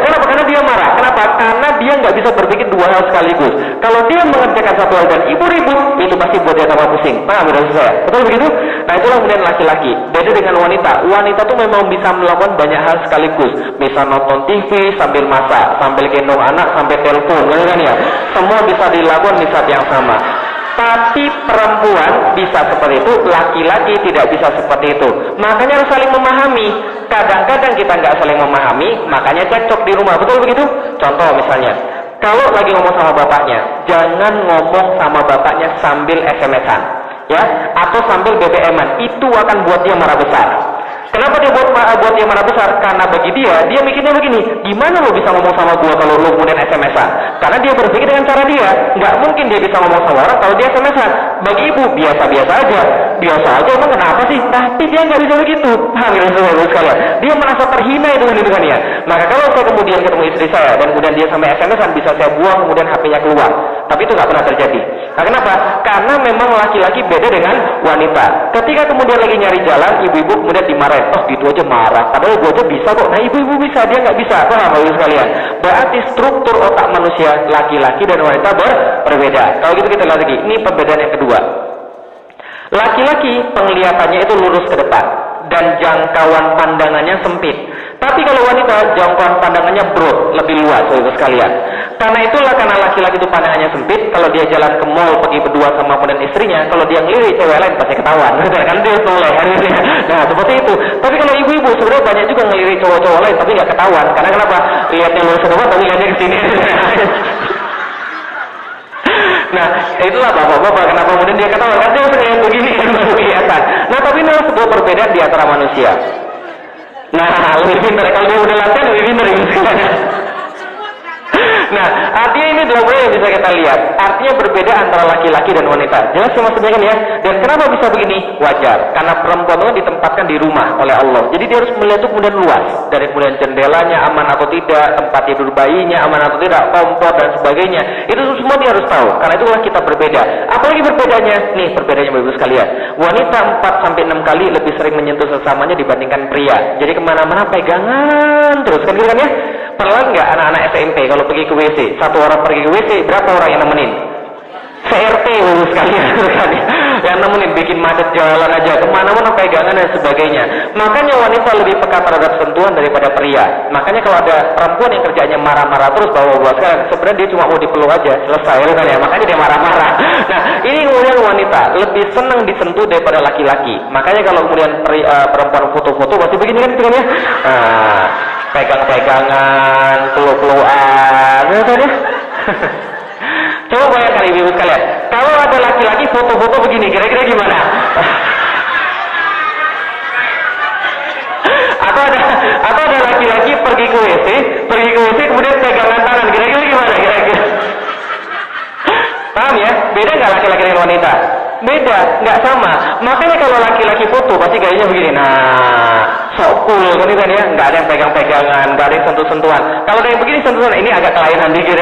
Kenapa? Karena dia marah. Kenapa? Karena dia nggak bisa berpikir dua hal sekaligus. Kalau dia mengerjakan satu hal dan ibu ribut, itu pasti buat dia tambah pusing. Paham ya saya? Betul begitu? Nah itulah kemudian laki-laki. Beda dengan wanita. Wanita tuh memang bisa melakukan banyak hal sekaligus. Bisa nonton TV sambil masak, sambil gendong anak, sampai telepon, kan ya? Semua bisa dilakukan di saat yang sama. Tapi perempuan bisa seperti itu, laki-laki tidak bisa seperti itu. Makanya harus saling memahami. Kadang-kadang kita nggak saling memahami, makanya cekcok di rumah. Betul begitu? Contoh misalnya, kalau lagi ngomong sama bapaknya, jangan ngomong sama bapaknya sambil SMS-an, ya, atau sambil BBM-an. Itu akan buat dia marah besar. Kenapa dia buat dia marah besar? Karena bagi dia mikirnya begini, gimana lo bisa ngomong sama gua kalau lo kemudian SMS-an? Karena dia berpikir dengan cara dia, nggak mungkin dia bisa ngomong sama orang kalau dia SMS-an. Bagi ibu biasa-biasa aja, emang kenapa sih? Tapi dia nggak bisa begitu. Paham ya sekalian? Dia merasa terhina itu kan ya. Maka kalau saya kemudian ketemu istri saya dan kemudian dia sampai SMS-an, bisa saya buang kemudian HP-nya keluar. Tapi itu nggak pernah terjadi. Nah, kenapa? Karena memang laki-laki beda dengan wanita. Ketika kemudian lagi nyari jalan, ibu-ibu kemudian dimarahin. Oh gitu aja marah, padahal gue aja bisa kok. Nah ibu-ibu bisa, dia nggak bisa. Paham ya sekalian? Berarti struktur otak manusia laki-laki dan wanita berbeda. Kalau gitu kita lihat lagi, ini perbedaan yang kedua. Laki-laki penglihatannya itu lurus ke depan dan jangkauan pandangannya sempit. Tapi kalau wanita jangkauan pandangannya broad, lebih luas, ibu sekalian. Karena itulah, karena laki-laki itu pandangannya sempit, kalau dia jalan ke mall pergi berdua sama kemudian istrinya, kalau dia ngelirik cewek lain pasti ketahuan, kan dia noleh. Nah seperti itu. Tapi kalau ibu-ibu sebenarnya banyak juga ngelirik cowok-cowok lain, tapi nggak ketahuan. Karena kenapa? Lihatnya lurus ke depan, tapi lihatnya ke sini. Nah itulah bapak-bapak kenapa kemudian dia ketahuan, karena dia sering begini kan baru kelihatan. Nah tapi ini sebuah perbedaan di antara manusia. Nah lebih pintar, kalau dia udah latihan lebih pintar gitu. Nah, artinya ini dua hal yang bisa kita lihat. Artinya berbeda antara laki-laki dan wanita. Jelas ya maksudnya kan ya? Dan kenapa bisa begini? Wajar. Karena perempuan itu ditempatkan di rumah oleh Allah. Jadi dia harus melihat itu kemudian luas. Dari kemudian jendelanya aman atau tidak, tempat tidur bayinya aman atau tidak, kompor dan sebagainya. Itu semua dia harus tahu. Karena itulah kita berbeda. Apalagi perbedaannya? Nih perbedaannya Bapak-Ibu sekalian. Wanita 4-6 kali lebih sering menyentuh sesamanya dibandingkan pria. Jadi kemana-mana pegangan terus kan gitu kan ya? Pernah nggak anak-anak SMP kalau pergi ke WC, satu orang pergi ke WC, berapa orang yang nemenin? CRT sekalian kan ya? Yang nemenin, bikin macet jalan aja, kemana-mana pegangan dan sebagainya. Makanya wanita lebih peka terhadap sentuhan daripada pria. Makanya kalau ada perempuan yang kerjanya marah-marah terus bawa-bawa sekarang, sebenarnya dia cuma mau dipeluk aja, selesai kan ya? Makanya dia marah-marah. Nah ini kemudian wanita lebih senang disentuh daripada laki-laki. Makanya kalau kemudian perempuan foto-foto pasti begini kan gitu kan ya? Nah, pegang-pegangan, peluk-pelukan, ya kan ya? Coba bayangkan ibu-ibu sekalian, kalau ada laki-laki foto-foto begini, kira-kira gimana? Atau ada laki-laki pergi ke WC kemudian pegangan tangan, kira-kira gimana? Kira-kira? Paham ya? Beda nggak laki-laki dengan wanita? Beda, nggak sama. Makanya kalau laki-laki foto pasti gayanya begini. Nah, sok cool kan itu kan ya? Nggak ada yang pegang-pegangan, nggak ada yang sentuh-sentuhan. Kalau ada yang begini sentuhan, ini agak kelainan dikit.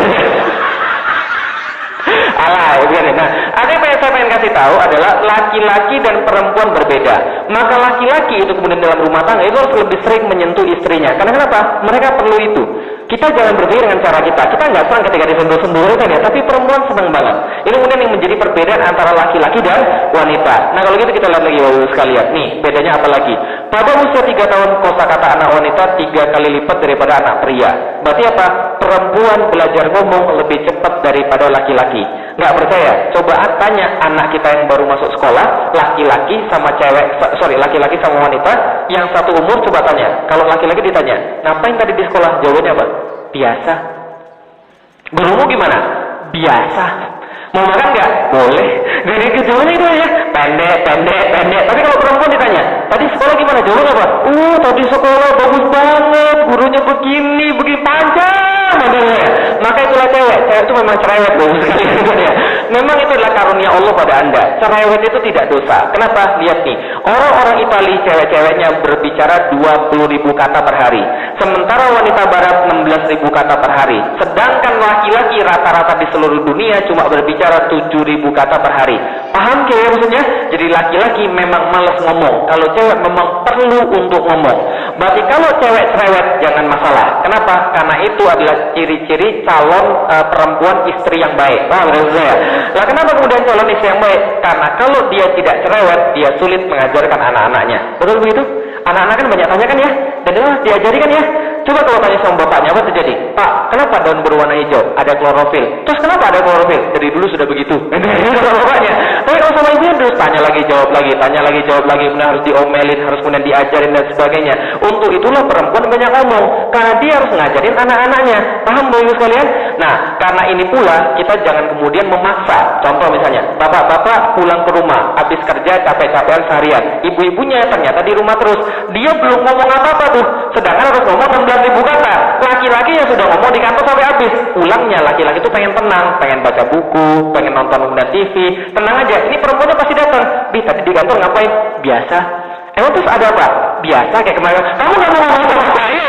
Alah, begini. Nah, ada yang saya pengen kasih tahu adalah laki-laki dan perempuan berbeda. Maka laki-laki itu kemudian dalam rumah tangga itu harus lebih sering menyentuh istrinya. Karena kenapa? Mereka perlu itu. Kita jangan berpikir dengan cara kita. Kita nggak senang ketika disentuh-sentuh kan ya, tapi perempuan senang banget. Ini kemudian yang menjadi perbedaan antara laki-laki dan wanita. Nah kalau gitu kita lihat lagi Bapak sekalian. Nih bedanya apa lagi? Pada usia 3 tahun kosakata anak wanita 3 kali lipat daripada anak pria. Berarti apa? Perempuan belajar ngomong lebih cepat daripada laki-laki. Nggak percaya? Coba tanya anak kita yang baru masuk sekolah, laki-laki sama laki-laki sama wanita yang satu umur, coba tanya. Kalau laki-laki ditanya, ngapain tadi di sekolah? Jawabannya apa? Biasa. Berumur gimana? Biasa. Mau makan nggak? Boleh. Jadi jawabannya itu aja. Pendek. Tapi kalau perempuan ditanya, tadi sekolah gimana? Jawabannya apa? Tadi sekolah bagus banget. Gurunya begini panjang. modelnya. Maka itulah cewek itu memang cerewet loh sekali ya. Memang itu adalah karunia Allah pada Anda. Cerewet itu tidak dosa. Kenapa? Lihat nih, orang-orang Italia cewek-ceweknya berbicara 20.000 kata per hari. Sementara wanita barat 16.000 kata per hari. Sedangkan laki-laki rata-rata di seluruh dunia cuma berbicara 7.000 kata per hari. Paham kira maksudnya? Jadi laki-laki memang malas ngomong. Kalau cewek memang perlu untuk ngomong. Berarti kalau cewek cerewet jangan masalah. Kenapa? Karena itu adalah ciri-ciri calon perempuan istri yang baik. Paham saya? Lah kenapa kemudian calon istri yang baik? Karena kalau dia tidak cerewet, dia sulit mengajarkan anak-anaknya. Betul begitu? Anak-anak kan banyak tanya kan ya? Dan diajari kan ya? Coba kalau tanya sama bapaknya, apa terjadi? Pak, kenapa daun berwarna hijau? Ada klorofil. Terus kenapa ada klorofil? Dari dulu sudah begitu. Kalau bapaknya. Tapi kalau sama ibunya terus tanya lagi, jawab lagi, tanya lagi, jawab lagi. Kemudian harus diomelin, harus kemudian diajarin dan sebagainya. Untuk itulah perempuan banyak ngomong. Karena dia harus ngajarin anak-anaknya. Paham Bapak sekalian? Nah, karena ini pula kita jangan kemudian memaksa. Contoh misalnya, bapak-bapak pulang ke rumah, habis kerja capek-capekan seharian. Ibu-ibunya ternyata di rumah terus. Dia belum ngomong apa-apa tuh. Sedangkan harus ngomong 16.000 kata. Laki-laki yang sudah ngomong di kantor sampai habis. Pulangnya laki-laki itu pengen tenang, pengen baca buku, pengen nonton kemudian TV. Tenang aja. Ini perempuannya pasti datang. Tadi di kantor ngapain? Biasa. Emang terus ada apa? Biasa kayak kemarin. Kamu nggak mau ngomong sama saya?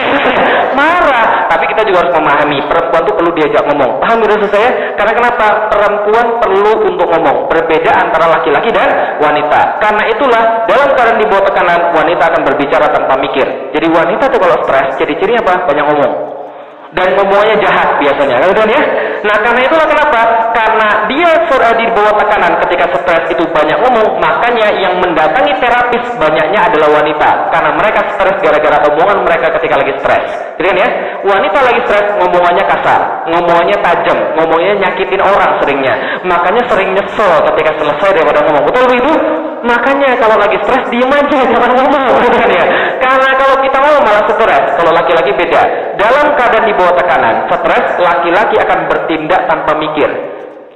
Marah. Tapi kita juga harus memahami perempuan itu perlu diajak ngomong. Paham maksud saya? Karena kenapa? Perempuan perlu untuk ngomong. Berbeda antara laki-laki dan wanita. Karena itulah dalam keadaan di bawah tekanan wanita akan berbicara tanpa mikir. Jadi wanita tuh kalau stres, ciri-cirinya apa? Banyak ngomong. Dan ngomongnya jahat biasanya, kan ya? Nah, karena itulah kenapa? Karena dia di bawah tekanan ketika stres itu banyak ngomong, makanya yang mendatangi terapis banyaknya adalah wanita. Karena mereka stres gara-gara omongan mereka ketika lagi stres. Jadi kan ya? Wanita lagi stres, ngomongannya kasar, ngomongannya tajam, ngomongnya nyakitin orang seringnya. Makanya sering nyesel ketika selesai daripada ngomong. Betul begitu? Makanya kalau lagi stres diem aja, jangan ngomong, kan ya? Karena kalau kita ngomong malah stres. Kalau laki-laki beda. Dalam keadaan di bawah tekanan, stres, laki-laki akan bertindak tanpa mikir.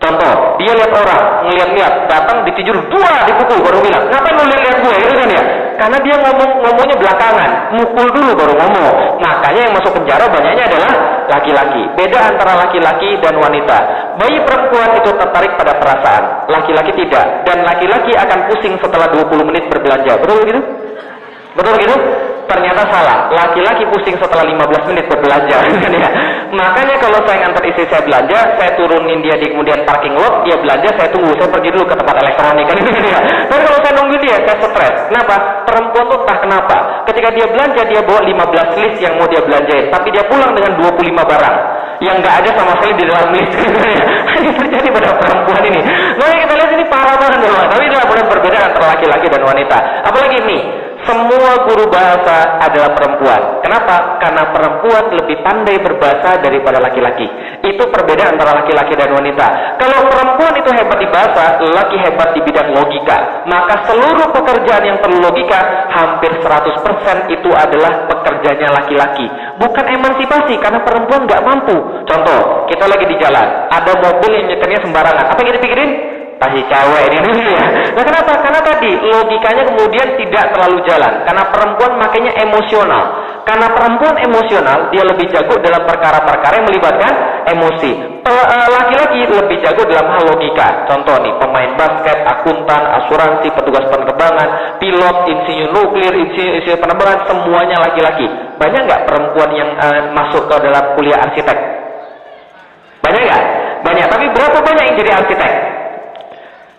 Contoh, dia lihat orang, ngeliat-liat, datang ditijur, dipukul, baru bilang, ngapain lu lihat gue, gitu kan ya? Karena dia ngomongnya belakangan, mukul dulu baru ngomong. Makanya yang masuk penjara banyaknya adalah laki-laki. Beda antara laki-laki dan wanita. Bayi perempuan itu tertarik pada perasaan, laki-laki tidak. Dan laki-laki akan pusing setelah 20 menit berbelanja. Betul begitu? Betul begitu? Ternyata salah. Laki-laki pusing setelah 15 menit berbelanja. Makanya kalau saya ngantar istri saya belanja, saya turunin dia di kemudian parking lot, dia belanja, saya tunggu, saya pergi dulu ke tempat elektronik. Tapi kalau saya nunggu dia, saya stres. Kenapa? Perempuan tuh entah kenapa. Ketika dia belanja, dia bawa 15 list yang mau dia belanjain, tapi dia pulang dengan 25 barang yang nggak ada sama sekali di dalam list. Ini terjadi pada perempuan ini. Makanya kita lihat ini parah banget, tapi inilah perbedaan antara laki-laki dan wanita. Apalagi nih, semua guru bahasa adalah perempuan. Kenapa? Karena perempuan lebih pandai berbahasa daripada laki-laki. Itu perbedaan antara laki-laki dan wanita. Kalau perempuan itu hebat di bahasa, laki hebat di bidang logika. Maka seluruh pekerjaan yang perlu logika, hampir 100% itu adalah pekerjaannya laki-laki. Bukan emansipasi, karena perempuan nggak mampu. Contoh, kita lagi di jalan, ada mobil yang nyetirnya sembarangan. Apa yang kita pikirin? Pasti cewek ini ya. Nah kenapa? Karena tadi logikanya kemudian tidak terlalu jalan. Karena perempuan makanya emosional. Karena perempuan emosional, dia lebih jago dalam perkara-perkara yang melibatkan emosi. Laki-laki lebih jago dalam hal logika. Contoh nih, pemain basket, akuntan, asuransi, petugas penerbangan, pilot, insinyur nuklir, insinyur penerbangan, semuanya laki-laki. Banyak nggak perempuan yang masuk ke dalam kuliah arsitek? Banyak nggak? Banyak. Tapi berapa banyak yang jadi arsitek?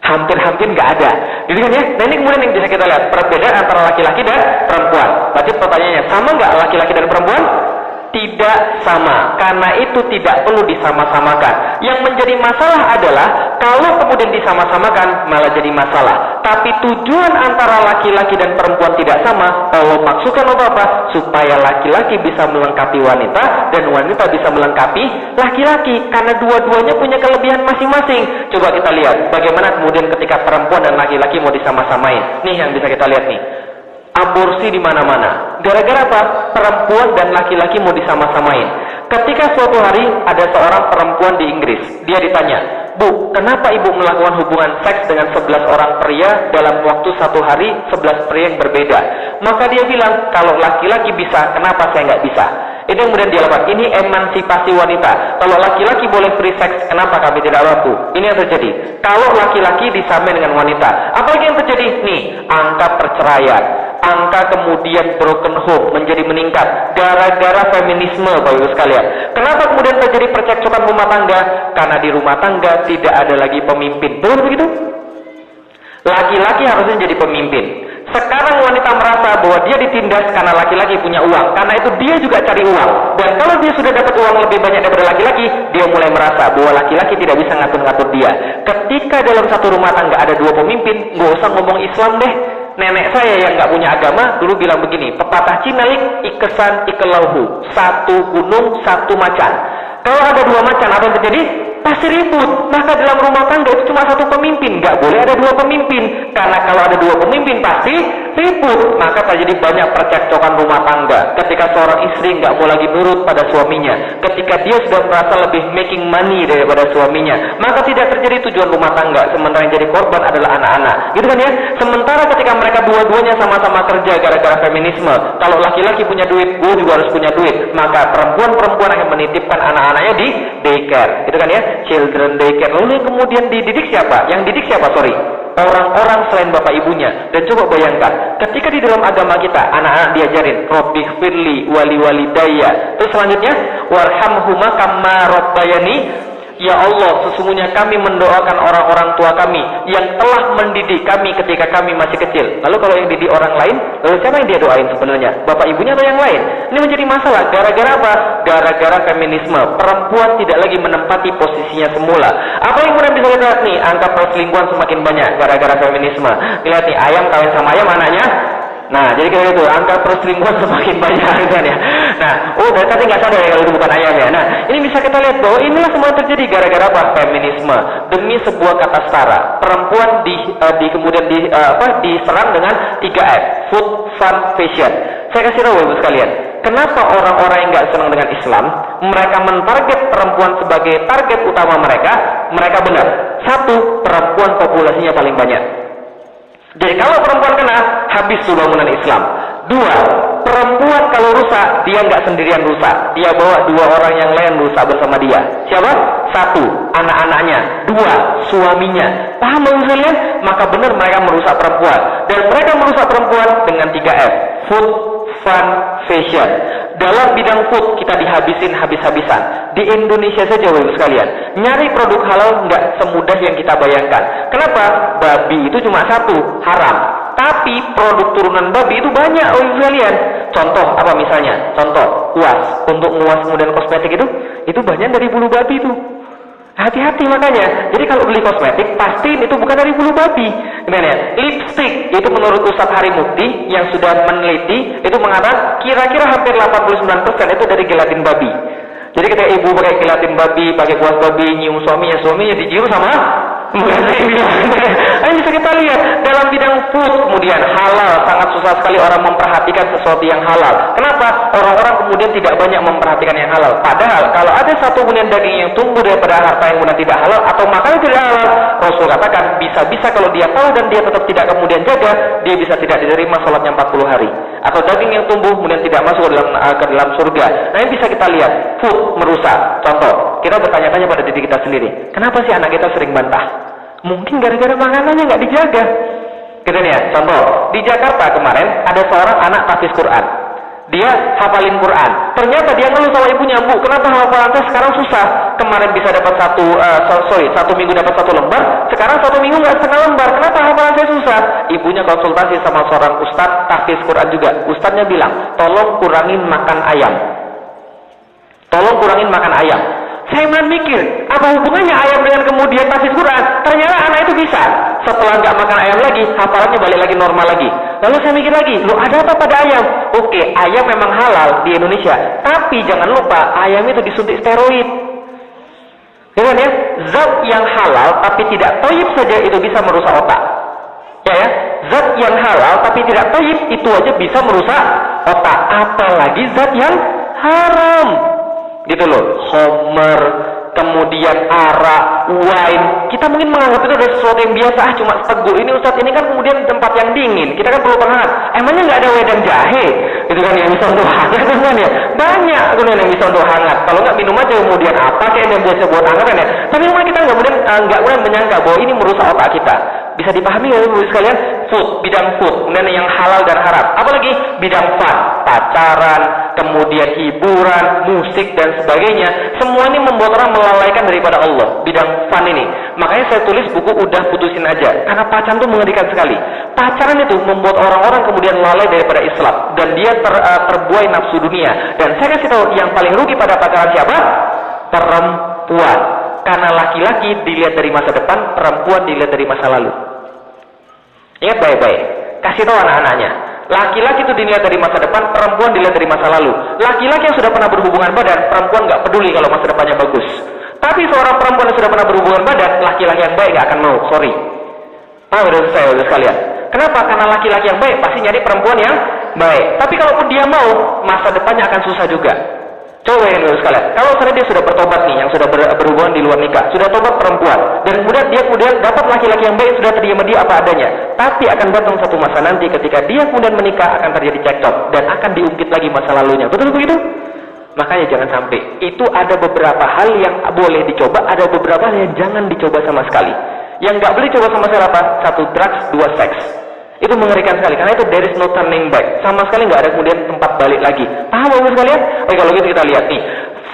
Hampir-hampir nggak ada. Jadi kan ya, nah ini kemudian yang bisa kita lihat perbedaan antara laki-laki dan perempuan. Berarti pertanyaannya, sama nggak laki-laki dan perempuan? Tidak sama, karena itu tidak perlu disama-samakan. Yang menjadi masalah adalah kalau kemudian disama-samakan malah jadi masalah. Tapi tujuan antara laki-laki dan perempuan tidak sama. Allah maksudkan apa? Supaya laki-laki bisa melengkapi wanita dan wanita bisa melengkapi laki-laki. Karena dua-duanya punya kelebihan masing-masing. Coba kita lihat bagaimana kemudian ketika perempuan dan laki-laki mau disama-samain. Nih yang bisa kita lihat nih. Aborsi di mana-mana. Gara-gara apa? Perempuan dan laki-laki mau disama-samain. Ketika suatu hari ada seorang perempuan di Inggris, dia ditanya, "Bu, kenapa ibu melakukan hubungan seks dengan 11 orang pria dalam waktu satu hari, 11 pria yang berbeda?" Maka dia bilang, "Kalau laki-laki bisa, kenapa saya nggak bisa?" Ini yang kemudian dia lakukan. Ini emansipasi wanita. Kalau laki-laki boleh free sex, kenapa kami tidak laku? Ini yang terjadi. Kalau laki-laki disamain dengan wanita, apalagi yang terjadi? Nih, angka perceraian, angka kemudian broken home menjadi meningkat gara-gara feminisme, Bapak Ibu sekalian. Kenapa kemudian terjadi percekcokan rumah tangga? Karena di rumah tangga tidak ada lagi pemimpin. Betul begitu? Laki-laki harusnya jadi pemimpin. Sekarang wanita merasa bahwa dia ditindas karena laki-laki punya uang. Karena itu dia juga cari uang. Dan kalau dia sudah dapat uang lebih banyak daripada laki-laki, dia mulai merasa bahwa laki-laki tidak bisa ngatur-ngatur dia. Ketika dalam satu rumah tangga ada dua pemimpin, nggak usah ngomong Islam deh. Nenek saya yang nggak punya agama dulu bilang begini, pepatah Cina, ikesan ikelauhu, satu gunung satu macan. Kalau ada dua macan, apa yang terjadi? Pasti ribut. Maka dalam rumah tangga itu cuma satu pemimpin, nggak boleh ada dua pemimpin. Karena kalau ada dua pemimpin pasti ribut. Maka terjadi banyak percekcokan rumah tangga. Ketika seorang istri nggak mau lagi nurut pada suaminya, ketika dia sudah merasa lebih making money daripada suaminya, maka tidak terjadi tujuan rumah tangga. Sementara yang jadi korban adalah anak-anak, gitu kan ya? Sementara ketika mereka dua-duanya sama-sama kerja gara-gara feminisme, kalau laki-laki punya duit, gue juga harus punya duit, maka perempuan-perempuan akan menitipkan anak-anaknya di daycare, gitu kan ya? Children daycare. Lalu yang kemudian dididik siapa? Yang didik siapa? Sorry, orang-orang selain bapak ibunya. Dan coba bayangkan, ketika di dalam agama kita anak-anak diajarin Rabbih firli wali walidayya, terus selanjutnya warhamhuma kama rabbayani, ya Allah, sesungguhnya kami mendoakan orang-orang tua kami yang telah mendidik kami ketika kami masih kecil. Lalu kalau yang didik orang lain, lalu siapa yang dia doain sebenarnya? Bapak ibunya atau yang lain? Ini menjadi masalah. Gara-gara apa? Gara-gara feminisme. Perempuan tidak lagi menempati posisinya semula. Apa yang kemudian bisa kita lihat nih? Angka perselingkuhan semakin banyak gara-gara feminisme. Lihat nih, ayam kawin sama ayam, anaknya. Nah, jadi kayak gitu, angka perselingkuhan semakin banyak kan ya. Nah, dari tadi nggak sadar ya kalau itu bukan ayam ya. Nah, ini bisa kita lihat bahwa inilah semua terjadi gara-gara apa? Feminisme. Demi sebuah kata setara, perempuan kemudian diserang dengan 3F, food, fun, fashion. Saya kasih tahu Ibu sekalian, kenapa orang-orang yang nggak senang dengan Islam, mereka mentarget perempuan sebagai target utama mereka? Mereka benar. Satu, perempuan populasinya paling banyak. Jadi kalau perempuan kena, habis tuh bangunan Islam. Dua, perempuan kalau rusak, dia nggak sendirian rusak. Dia bawa dua orang yang lain rusak bersama dia. Siapa? Satu, anak-anaknya. Dua, suaminya. Paham Bapak sekalian? Maka benar mereka merusak perempuan. Dan mereka merusak perempuan dengan 3F. Food, fun, fashion. Dalam bidang food kita dihabisin habis-habisan. Di Indonesia saja Bapak sekalian, nyari produk halal nggak semudah yang kita bayangkan. Kenapa? Babi itu cuma satu, haram. Tapi produk turunan babi itu banyak Bapak sekalian. Contoh apa misalnya? Contoh kuas, untuk nguas kemudian kosmetik itu banyak dari bulu babi itu. Hati-hati makanya. Jadi kalau beli kosmetik, pastiin itu bukan dari bulu babi. Gimana? Lipstick itu menurut Ustadz Hari Mukti yang sudah meneliti, itu mengatakan kira-kira hampir 89% itu dari gelatin babi. Jadi ketika ibu pakai gelatin babi, pakai kuas babi, nyium suaminya dicium sama ini bisa kita lihat dalam bidang food. Kemudian halal, sangat susah sekali orang memperhatikan sesuatu yang halal. Kenapa? Orang-orang kemudian tidak banyak memperhatikan yang halal. Padahal kalau ada satu kemudian daging yang tumbuh daripada harta yang kemudian tidak halal atau makanan tidak halal, Rasul katakan bisa-bisa kalau dia tahu dan dia tetap tidak kemudian jaga, dia bisa tidak diterima sholatnya 40 hari. Atau daging yang tumbuh kemudian tidak masuk ke dalam surga. Nah ini bisa kita lihat, food merusak. Contoh, kita bertanya-tanya pada diri kita sendiri, kenapa sih anak kita sering bantah? Mungkin gara-gara makanannya nggak dijaga. Gitu ya. Contoh, di Jakarta kemarin ada seorang anak tahfiz Quran. Dia hafalin Quran. Ternyata dia ngeluh sama ibunya, Bu, kenapa hafalan saya sekarang susah? Kemarin bisa dapat satu minggu dapat 1 lembar, sekarang 1 minggu nggak setengah lembar. Kenapa hafalan saya susah? Ibunya konsultasi sama seorang ustadz tahfiz Quran juga. Ustadznya bilang, tolong kurangin makan ayam. Tolong kurangin makan ayam. Saya malah mikir, apa hubungannya ayam dengan kemudian tahfiz Quran? Ternyata anak itu bisa. Setelah nggak makan ayam lagi, hafalannya balik lagi normal lagi. Lalu saya mikir lagi, loh ada apa pada ayam? Oke, ayam memang halal di Indonesia. Tapi jangan lupa, ayam itu disuntik steroid. Dengan ya, zat yang halal tapi tidak thayyib saja itu bisa merusak otak. Ya, zat yang halal tapi tidak thayyib itu aja bisa merusak otak. Apalagi zat yang haram. Gitu loh, homer, kemudian arak, wine. Kita mungkin menganggap itu adalah sesuatu yang biasa, cuma seteguk ini Ustaz, ini kan kemudian tempat yang dingin, kita kan perlu penghangat. Emangnya nggak ada wedang jahe, gitu kan, yang bisa untuk hangat, kan ya? Banyak kemudian yang bisa untuk hangat. Kalau nggak minum aja, kemudian apa kayak yang biasa buat hangat kan ya? Tapi memang kita nggak kemudian menyangka bahwa ini merusak otak kita. Bisa dipahami ya Ibu sekalian? Food, bidang food, kemudian yang halal dan haram. Apalagi bidang fun, pacaran, kemudian hiburan, musik dan sebagainya. Semua ini membuat orang melalaikan daripada Allah. Bidang fun ini. Makanya saya tulis buku Udah Putusin Aja. Karena pacaran itu mengerikan sekali. Pacaran itu membuat orang-orang kemudian lalai daripada Islam. Dan dia terbuai nafsu dunia. Dan saya kasih tahu yang paling rugi pada pacaran siapa? Perempuan. Karena laki-laki dilihat dari masa depan, perempuan dilihat dari masa lalu. Ingat baik-baik. Kasih tahu anak-anaknya. Laki-laki itu dilihat dari masa depan, perempuan dilihat dari masa lalu. Laki-laki yang sudah pernah berhubungan badan, perempuan nggak peduli kalau masa depannya bagus. Tapi seorang perempuan yang sudah pernah berhubungan badan, laki-laki yang baik nggak akan mau. Sorry. Paham udah saya udah sekalian. Kenapa? Karena laki-laki yang baik pasti nyari perempuan yang baik. Tapi kalaupun dia mau, masa depannya akan susah juga. Coba yang dulu sekalian, kalau misalnya dia sudah bertobat nih, yang sudah berhubungan di luar nikah, sudah tobat perempuan, dan kemudian dapat laki-laki yang baik, sudah terima dia apa adanya. Tapi akan datang satu masa nanti ketika dia kemudian menikah akan terjadi cekcok dan akan diungkit lagi masa lalunya. Betul begitu? Makanya jangan sampai. Itu ada beberapa hal yang boleh dicoba, ada beberapa hal yang jangan dicoba sama sekali. Yang nggak boleh coba sama sekali apa? 1 drugs, 2 seks. Itu mengerikan sekali, karena itu there is no turning back. Sama sekali nggak ada kemudian tempat balik lagi. Paham Bapak sekalian? Oke, kalau gitu kita lihat nih.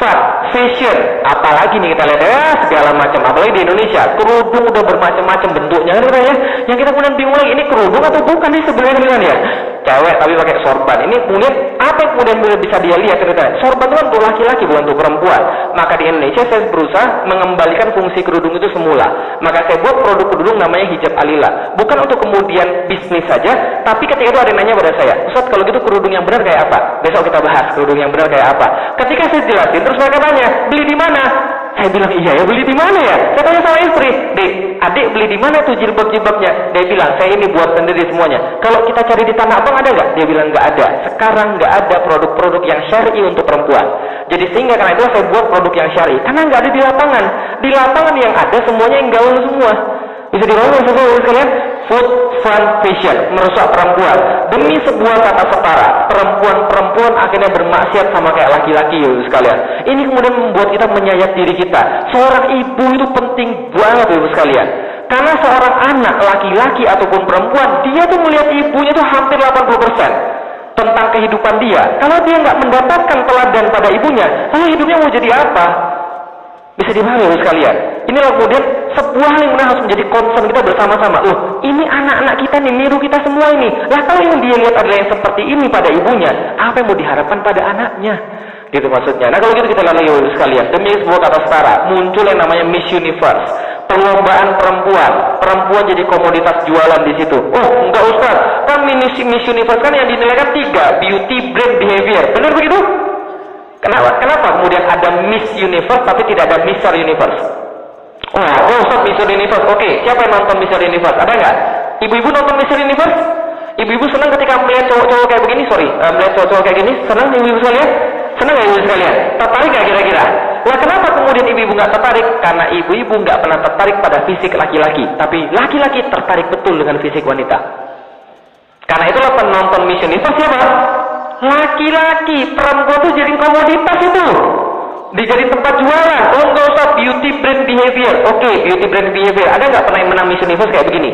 Fun, fashion, apalagi nih kita lihat segala macam. Apalagi di Indonesia, kerudung udah bermacam-macam bentuknya kan ya. Yang kita kemudian bingung lagi, ini kerudung atau bukan nih sebenarnya kan ya? Cewek tapi pakai sorban. Ini kemudian apa yang kemudian bisa dia lihat ceritanya? Sorban itu kan untuk laki-laki bukan untuk perempuan. Maka di Indonesia saya berusaha mengembalikan fungsi kerudung itu semula. Maka saya buat produk kerudung namanya hijab alila. Bukan untuk kemudian bisnis saja, tapi ketika itu ada yang nanya pada saya, Ustaz kalau gitu kerudung yang benar kayak apa? Besok kita bahas kerudung yang benar kayak apa. Ketika saya jelasin, terus mereka tanya, beli di mana? Saya bilang, iya ya, beli di mana ya? Saya tanya sama istri, Dek, adik beli di mana tuh jilbab-jilbabnya? Dia bilang, saya ini buat sendiri semuanya. Kalau kita cari di Tanah Abang ada nggak? Dia bilang nggak ada. Sekarang nggak ada produk-produk yang syar'i untuk perempuan. Jadi sehingga karena itu saya buat produk yang syar'i. Karena nggak ada di lapangan. Di lapangan yang ada semuanya yang gaul semua. Bisa dibangun sesuatu sekalian? Food, fun, fashion, merusak perempuan. Demi sebuah kata setara, perempuan akhirnya bermaksiat sama kayak laki-laki ya sekalian. Ini kemudian membuat kita menyayat diri kita. Seorang ibu itu penting banget ya sekalian. Karena seorang anak laki-laki ataupun perempuan, dia tuh melihat ibunya tuh hampir 80% tentang kehidupan dia. Kalau dia nggak mendapatkan teladan pada ibunya, lalu hidupnya mau jadi apa? Bisa dipahami ya sekalian. Inilah kemudian sebuah hal yang harus menjadi concern kita bersama-sama. Loh, ini anak-anak kita nih, niru kita semua ini. Lah kalau yang dia lihat adalah yang seperti ini pada ibunya, apa yang mau diharapkan pada anaknya? Gitu maksudnya. Nah kalau gitu kita lihat lagi sekalian. Demi sebuah kata setara, muncul yang namanya Miss Universe. Perlombaan perempuan jadi komoditas jualan di situ. Oh, enggak Ustaz, kan Miss Universe kan yang dinilai kan 3, beauty, brand, behavior. Benar begitu? Kenapa kemudian ada Miss Universe tapi tidak ada Mr. Universe? Oh Ustaz, Mr. Universe. Oke, siapa yang nonton Mr. Universe? Ada nggak? Ibu-ibu nonton Mr. Universe? Ibu-ibu senang ketika melihat cowok-cowok kayak begini? Melihat cowok-cowok kayak gini? Senang ibu-ibu sekalian? Senang nggak ibu sekalian? Tertarik nggak kira-kira? Lah kenapa kemudian ibu-ibu nggak tertarik? Karena ibu-ibu nggak pernah tertarik pada fisik laki-laki, tapi laki-laki tertarik betul dengan fisik wanita. Karena itulah penonton Miss Universe siapa? Laki-laki. Perempuan tuh jadi komoditas itu, dijadi tempat jualan. Oh nggak usah beauty brand behavior. Oke, beauty brand behavior. Ada nggak pernah yang menang Miss Universe kayak begini?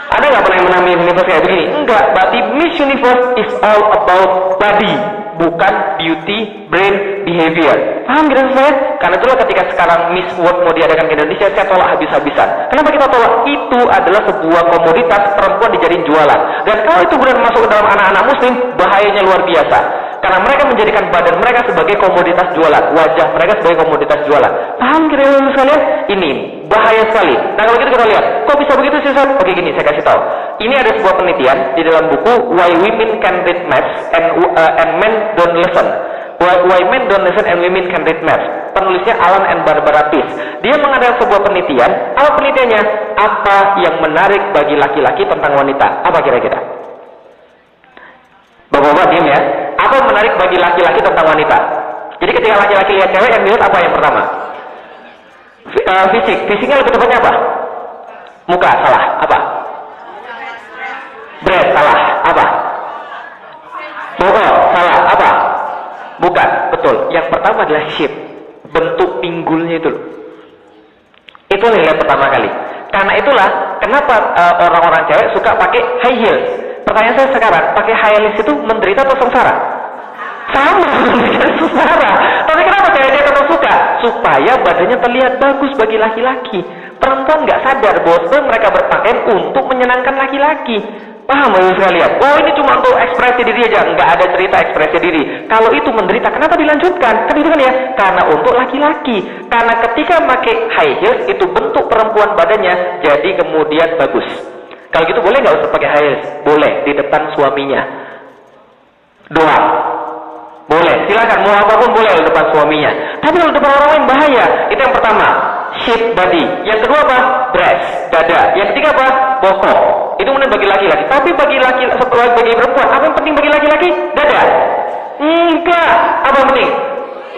Ada nggak pernah yang menang Miss Universe kayak begini? Enggak. Berarti Miss Universe is all about body, bukan beauty brand behavior. Paham kira saya? Karena itulah ketika sekarang Miss World mau diadakan ke Indonesia, saya tolak habis-habisan. Kenapa kita tolak? Itu adalah sebuah komoditas, perempuan dijadiin jualan. Dan kalau itu benar masuk ke dalam anak-anak muslim, bahayanya luar biasa. Karena mereka menjadikan badan mereka sebagai komoditas jualan, wajah mereka sebagai komoditas jualan. Paham kira-kira sekalian? Ini bahaya sekali. Nah kalau gitu kita lihat, kok bisa begitu sih Ustaz? Oke gini, saya kasih tahu. Ini ada sebuah penelitian di dalam buku Why Women Can Read Maths and Men Don't Listen. Why Men Don't Listen and Women Can Read Maths. Penulisnya Alan and Barbara Pease. Dia mengadakan sebuah penelitian. Apa penelitiannya? Apa yang menarik bagi laki-laki tentang wanita? Apa kira-kira? Bapak-bapak diam ya. Apa yang menarik bagi laki-laki tentang wanita? Jadi ketika laki-laki lihat cewek, yang dilihat apa yang pertama? Fisiknya lebih tepatnya apa? Muka, salah. Apa? Breast, salah. Apa? Bokol, salah. Apa? Bukan, betul. Yang pertama adalah shape, bentuk pinggulnya itu. Itu nilai pertama kali. Karena itulah kenapa orang-orang cewek suka pakai high heels. Pertanyaan saya sekarang, pakai high heels itu menderita atau sengsara? Sama, menderita sengsara. Tapi kenapa cewek-cewek tetap suka? Supaya badannya terlihat bagus bagi laki-laki. Perempuan nggak sadar bahwa sebenarnya mereka berpakaian untuk menyenangkan laki-laki. Paham ya sekalian? Oh, ini cuma untuk ekspresi diri aja, nggak ada cerita ekspresi diri. Kalau itu menderita, kenapa dilanjutkan? Kan itu kan ya, karena untuk laki-laki. Karena ketika pakai high heels itu bentuk perempuan badannya jadi kemudian bagus. Kalau gitu boleh nggak usah pakai high heels? Boleh di depan suaminya. Doang. Boleh, silakan mau apapun boleh di depan suaminya. Tapi kalau di depan orang lain bahaya. Itu yang pertama, shape body. Yang kedua apa? Breast, dada. Yang ketiga apa? Bokong. Itu kemudian bagi laki-laki. Tapi bagi bagi perempuan, apa yang penting bagi laki-laki? Dada. Enggak. Apa yang penting?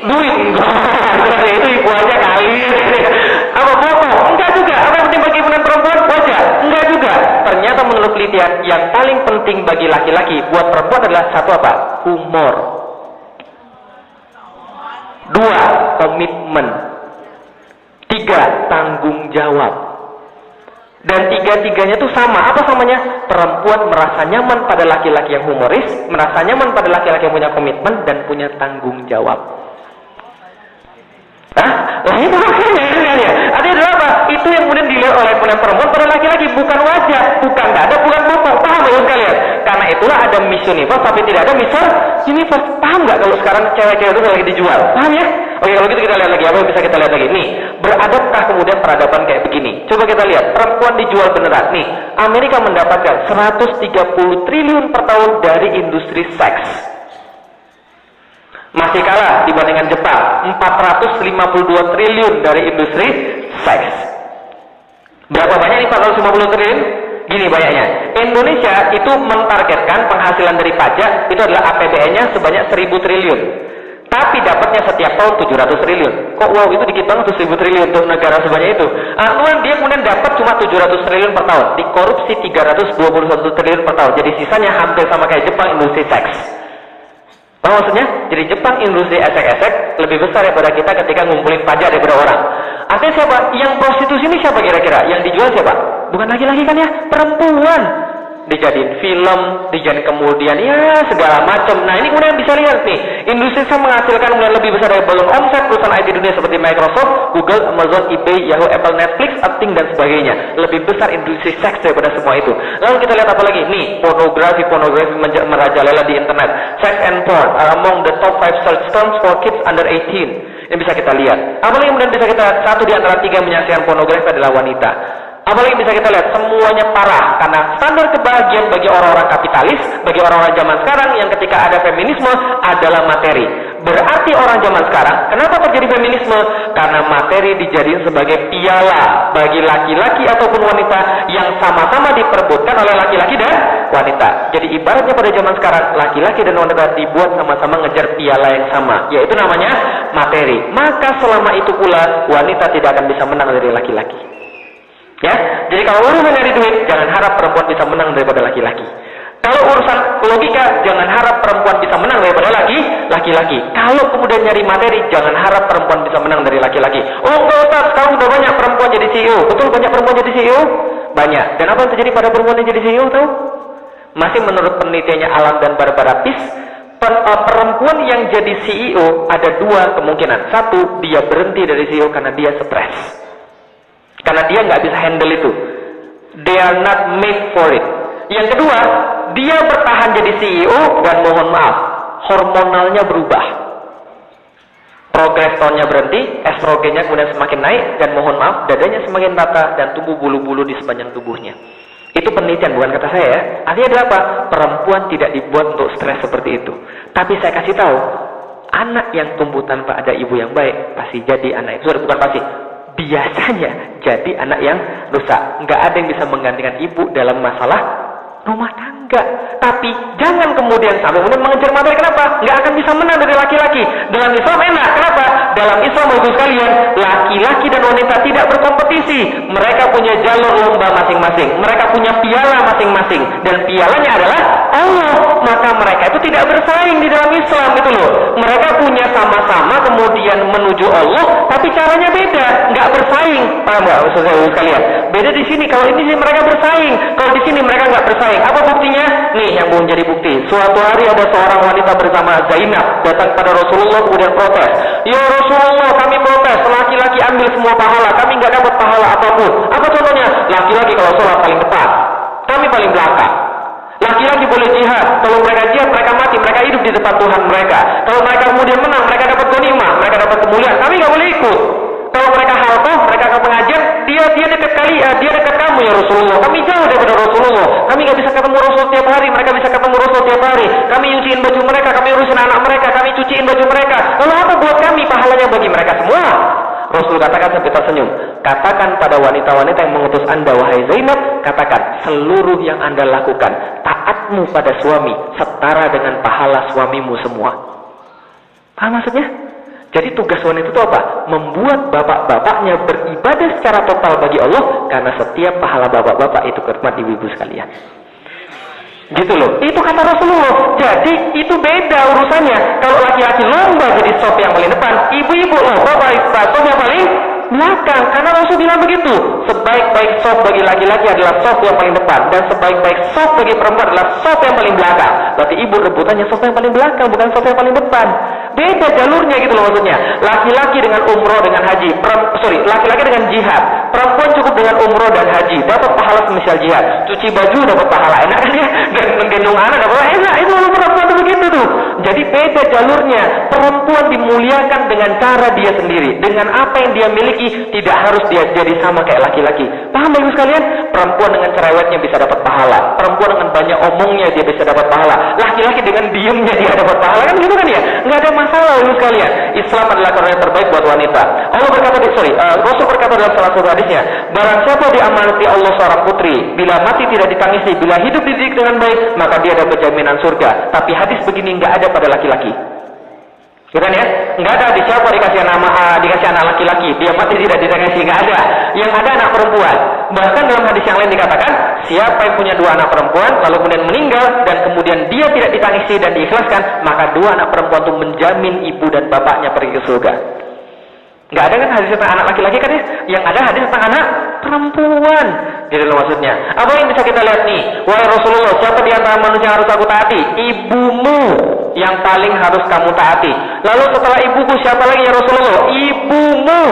Duit. Enggak. Itu ibu aja kali. Apa bokong? Enggak juga. Apa yang penting bagi perempuan? Wajah. Enggak juga. Ternyata menurut penelitian yang paling penting bagi laki-laki buat perempuan adalah satu apa? Humor. Dua, komitmen. Tiga, tanggung jawab. Dan tiga-tiganya itu sama. Apa samanya? Perempuan merasa nyaman pada laki-laki yang humoris, merasa nyaman pada laki-laki yang punya komitmen, dan punya tanggung jawab. Hah? Lah itu makanya. Artinya adalah apa? Itu yang kemudian dilihat oleh perempuan pada laki-laki. Bukan wajah, bukan dada, bukan bokong. Paham ya sekalian? Karena itulah ada Miss Universe, tapi tidak ada Mr. Universe. Paham nggak kalau sekarang cewek-cewek itu lagi dijual? Paham ya? Oke, kalau gitu kita lihat lagi. Apa yang bisa kita lihat lagi? Nih, beradabkah kemudian peradaban kayak begini? Coba kita lihat. Perempuan dijual beneran. Nih, Amerika mendapatkan 130 triliun per tahun dari industri seks. Masih kalah dibandingkan Jepang. 452 triliun dari industri seks. Berapa banyak nih 450 triliun? Gini banyaknya. Indonesia itu mentargetkan penghasilan dari pajak itu adalah APBN-nya sebanyak 1000 triliun. Tapi dapatnya setiap tahun 700 triliun. Kok wow, itu dikit banget tuh 1000 triliun untuk negara sebanyak itu. Dia kemudian dapat cuma 700 triliun per tahun. Dikorupsi 321 triliun per tahun. Jadi sisanya hampir sama kayak Jepang industri seks. Apa maksudnya? Jadi Jepang industri esek-esek lebih besar daripada kita ketika ngumpulin pajak daripada orang. Artinya siapa? Yang prostitusi ini siapa kira-kira? Yang dijual siapa? Bukan laki-laki kan ya? Perempuan. Dijadiin film, dijadiin kemudian ya segala macam. Nah ini kemudian bisa lihat nih, industri seks menghasilkan kemudian lebih besar dari balon omset perusahaan IT dunia seperti Microsoft, Google, Amazon, eBay, Yahoo, Apple, Netflix, Upting dan sebagainya. Lebih besar industri seks daripada semua itu. Lalu kita lihat apa lagi? Nih, pornografi merajalela di internet. Sex and porn are among the top 5 search terms for kids under 18. Ini bisa kita lihat. Apalagi kemudian bisa kita satu di antara 3 menyaksikan pornografi adalah wanita. Apalagi bisa kita lihat semuanya parah karena standar kebahagiaan bagi orang-orang kapitalis, bagi orang-orang zaman sekarang yang ketika ada feminisme adalah materi. Berarti orang zaman sekarang, kenapa terjadi feminisme? Karena materi dijadikan sebagai piala bagi laki-laki ataupun wanita yang sama-sama diperebutkan oleh laki-laki dan wanita. Jadi ibaratnya pada zaman sekarang, laki-laki dan wanita dibuat sama-sama ngejar piala yang sama, yaitu namanya materi. Maka selama itu pula wanita tidak akan bisa menang dari laki-laki. Ya, jadi kalau urusan dari duit, jangan harap perempuan bisa menang daripada laki-laki. Kalau urusan logika, jangan harap perempuan bisa menang daripada laki-laki. Kalau kemudian nyari materi, jangan harap perempuan bisa menang dari laki-laki. Oh enggak Ustaz, sekarang udah banyak perempuan jadi CEO. Betul banyak perempuan jadi CEO? Banyak. Dan apa yang terjadi pada perempuan yang jadi CEO tahu? Masih menurut penelitiannya Alam dan Barbara Pease, perempuan yang jadi CEO ada 2 kemungkinan. Satu, dia berhenti dari CEO karena dia stres. Karena dia nggak bisa handle itu. They are not made for it. Yang kedua, dia bertahan jadi CEO dan mohon maaf, hormonalnya berubah. Progesteronnya berhenti, estrogennya kemudian semakin naik, dan mohon maaf, dadanya semakin rata dan tumbuh bulu-bulu di sepanjang tubuhnya. Itu penelitian, bukan kata saya ya. Artinya adalah apa? Perempuan tidak dibuat untuk stres seperti itu. Tapi saya kasih tahu, anak yang tumbuh tanpa ada ibu yang baik pasti jadi anak itu. Bukan pasti. Biasanya jadi anak yang rusak. Nggak ada yang bisa menggantikan ibu dalam masalah rumah tangga. Tapi jangan kemudian sampai kemudian mengejar materi. Kenapa? Nggak akan bisa menang dari laki-laki. Dalam Islam enak. Kenapa? dalam Islam ibu sekalian, laki-laki dan wanita tidak berkompetisi. Mereka punya jalur lomba masing-masing. Mereka punya piala masing-masing. Dan pialanya adalah Allah. Maka mereka itu tidak bersaing di dalam Islam itu loh. Mereka punya sama-sama kemudian menuju Allah, tapi caranya beda, nggak bersaing. Paham nggak maksud saya ibu sekalian? Beda di sini. Kalau ini mereka bersaing, kalau di sini mereka nggak bersaing. Apa buktinya? Nih yang belum jadi bukti. Suatu hari ada seorang wanita bersama Zainab datang pada Rasulullah kemudian protes. Ya Rasulullah, kami protes. Laki-laki ambil semua pahala, kami nggak dapat pahala apapun. Apa contohnya? Laki-laki kalau sholat paling depan, kami paling belakang. Laki-laki boleh jihad. Kalau mereka jihad, mereka mati, mereka hidup di depan Tuhan mereka. Kalau mereka kemudian menang, mereka dapat ghanimah, mereka dapat kemuliaan. Kami nggak boleh ikut. Kalau mereka halqah, mereka ke pengajian, dia dekat kamu ya Rasulullah. Kami jauh daripada Rasulullah. Kami nggak bisa ketemu Rasul tiap hari, mereka bisa ketemu Rasul tiap hari. Kami nyuciin baju mereka, kami urusin anak mereka, kami cuciin baju mereka. Lalu apa buat kami pahalanya bagi mereka semua? Rasul katakan sampai tersenyum, katakan pada wanita-wanita yang mengutus anda, wahai Zainab, katakan, seluruh yang anda lakukan, taatmu pada suami setara dengan pahala suamimu semua. Paham maksudnya? Jadi tugas wanita itu apa? Membuat bapak-bapaknya beribadah secara total bagi Allah, karena setiap pahala bapak-bapak itu khidmat ibu-ibu sekalian. Gitu loh. Itu kata Rasulullah. Jadi itu beda urusannya. Kalau laki-laki lomba jadi sop yang paling depan, ibu-ibu lomba sop yang paling belakang. Karena Rasul bilang begitu. Sebaik-baik sop bagi laki-laki adalah sop yang paling depan, dan sebaik-baik sop bagi perempuan adalah sop yang paling belakang. Berarti ibu rebutannya sop yang paling belakang, bukan sop yang paling depan. Beda jalurnya gitu loh maksudnya. Laki-laki dengan umroh dengan haji, laki-laki dengan jihad, perempuan cukup dengan umroh dan haji, dapat pahala semisal jihad. Cuci baju dapat pahala, enak kan ya? Gendong anak dapat pahala, enak. Itu lalu perempuan itu begitu tuh. Jadi beda jalurnya. Perempuan dimuliakan dengan cara dia sendiri, dengan apa yang dia miliki. Tidak harus dia jadi sama kayak laki-laki. Paham bagus sekalian? Perempuan dengan cerewetnya bisa dapat pahala, perempuan dengan banyak omongnya dia bisa dapat pahala, laki-laki dengan diamnya dia dapat pahala, kan gitu kan ya? Nggak ada masalah bagus sekalian. Islam adalah cara yang terbaik buat wanita. Allah berkata Rasul berkata dalam salah satu hadisnya, barang siapa diamanati Allah seorang putri, bila mati tidak ditangisi, bila hidup dididik dengan baik, maka dia dapat jaminan surga. Tapi hadis begini nggak ada pada laki-laki. Bukan ya? Nggak ada di siapa dikasih anak laki-laki, dia mati tidak dikasih, nggak ada. Yang ada anak perempuan. Bahkan dalam hadis yang lain dikatakan, siapa yang punya 2 anak perempuan lalu kemudian meninggal dan kemudian dia tidak ditangisi dan diikhlaskan, maka 2 anak perempuan itu menjamin ibu dan bapaknya pergi ke surga. Nggak ada kan hadis tentang anak laki-laki kan ya? Yang ada hadis tentang anak perempuan. Gitu loh maksudnya. Apa yang bisa kita lihat nih? Wahai Rasulullah, siapa di antara manusia yang harus aku taati? Ibumu yang paling harus kamu taati. Lalu setelah ibuku siapa lagi ya Rasulullah? Ibumu.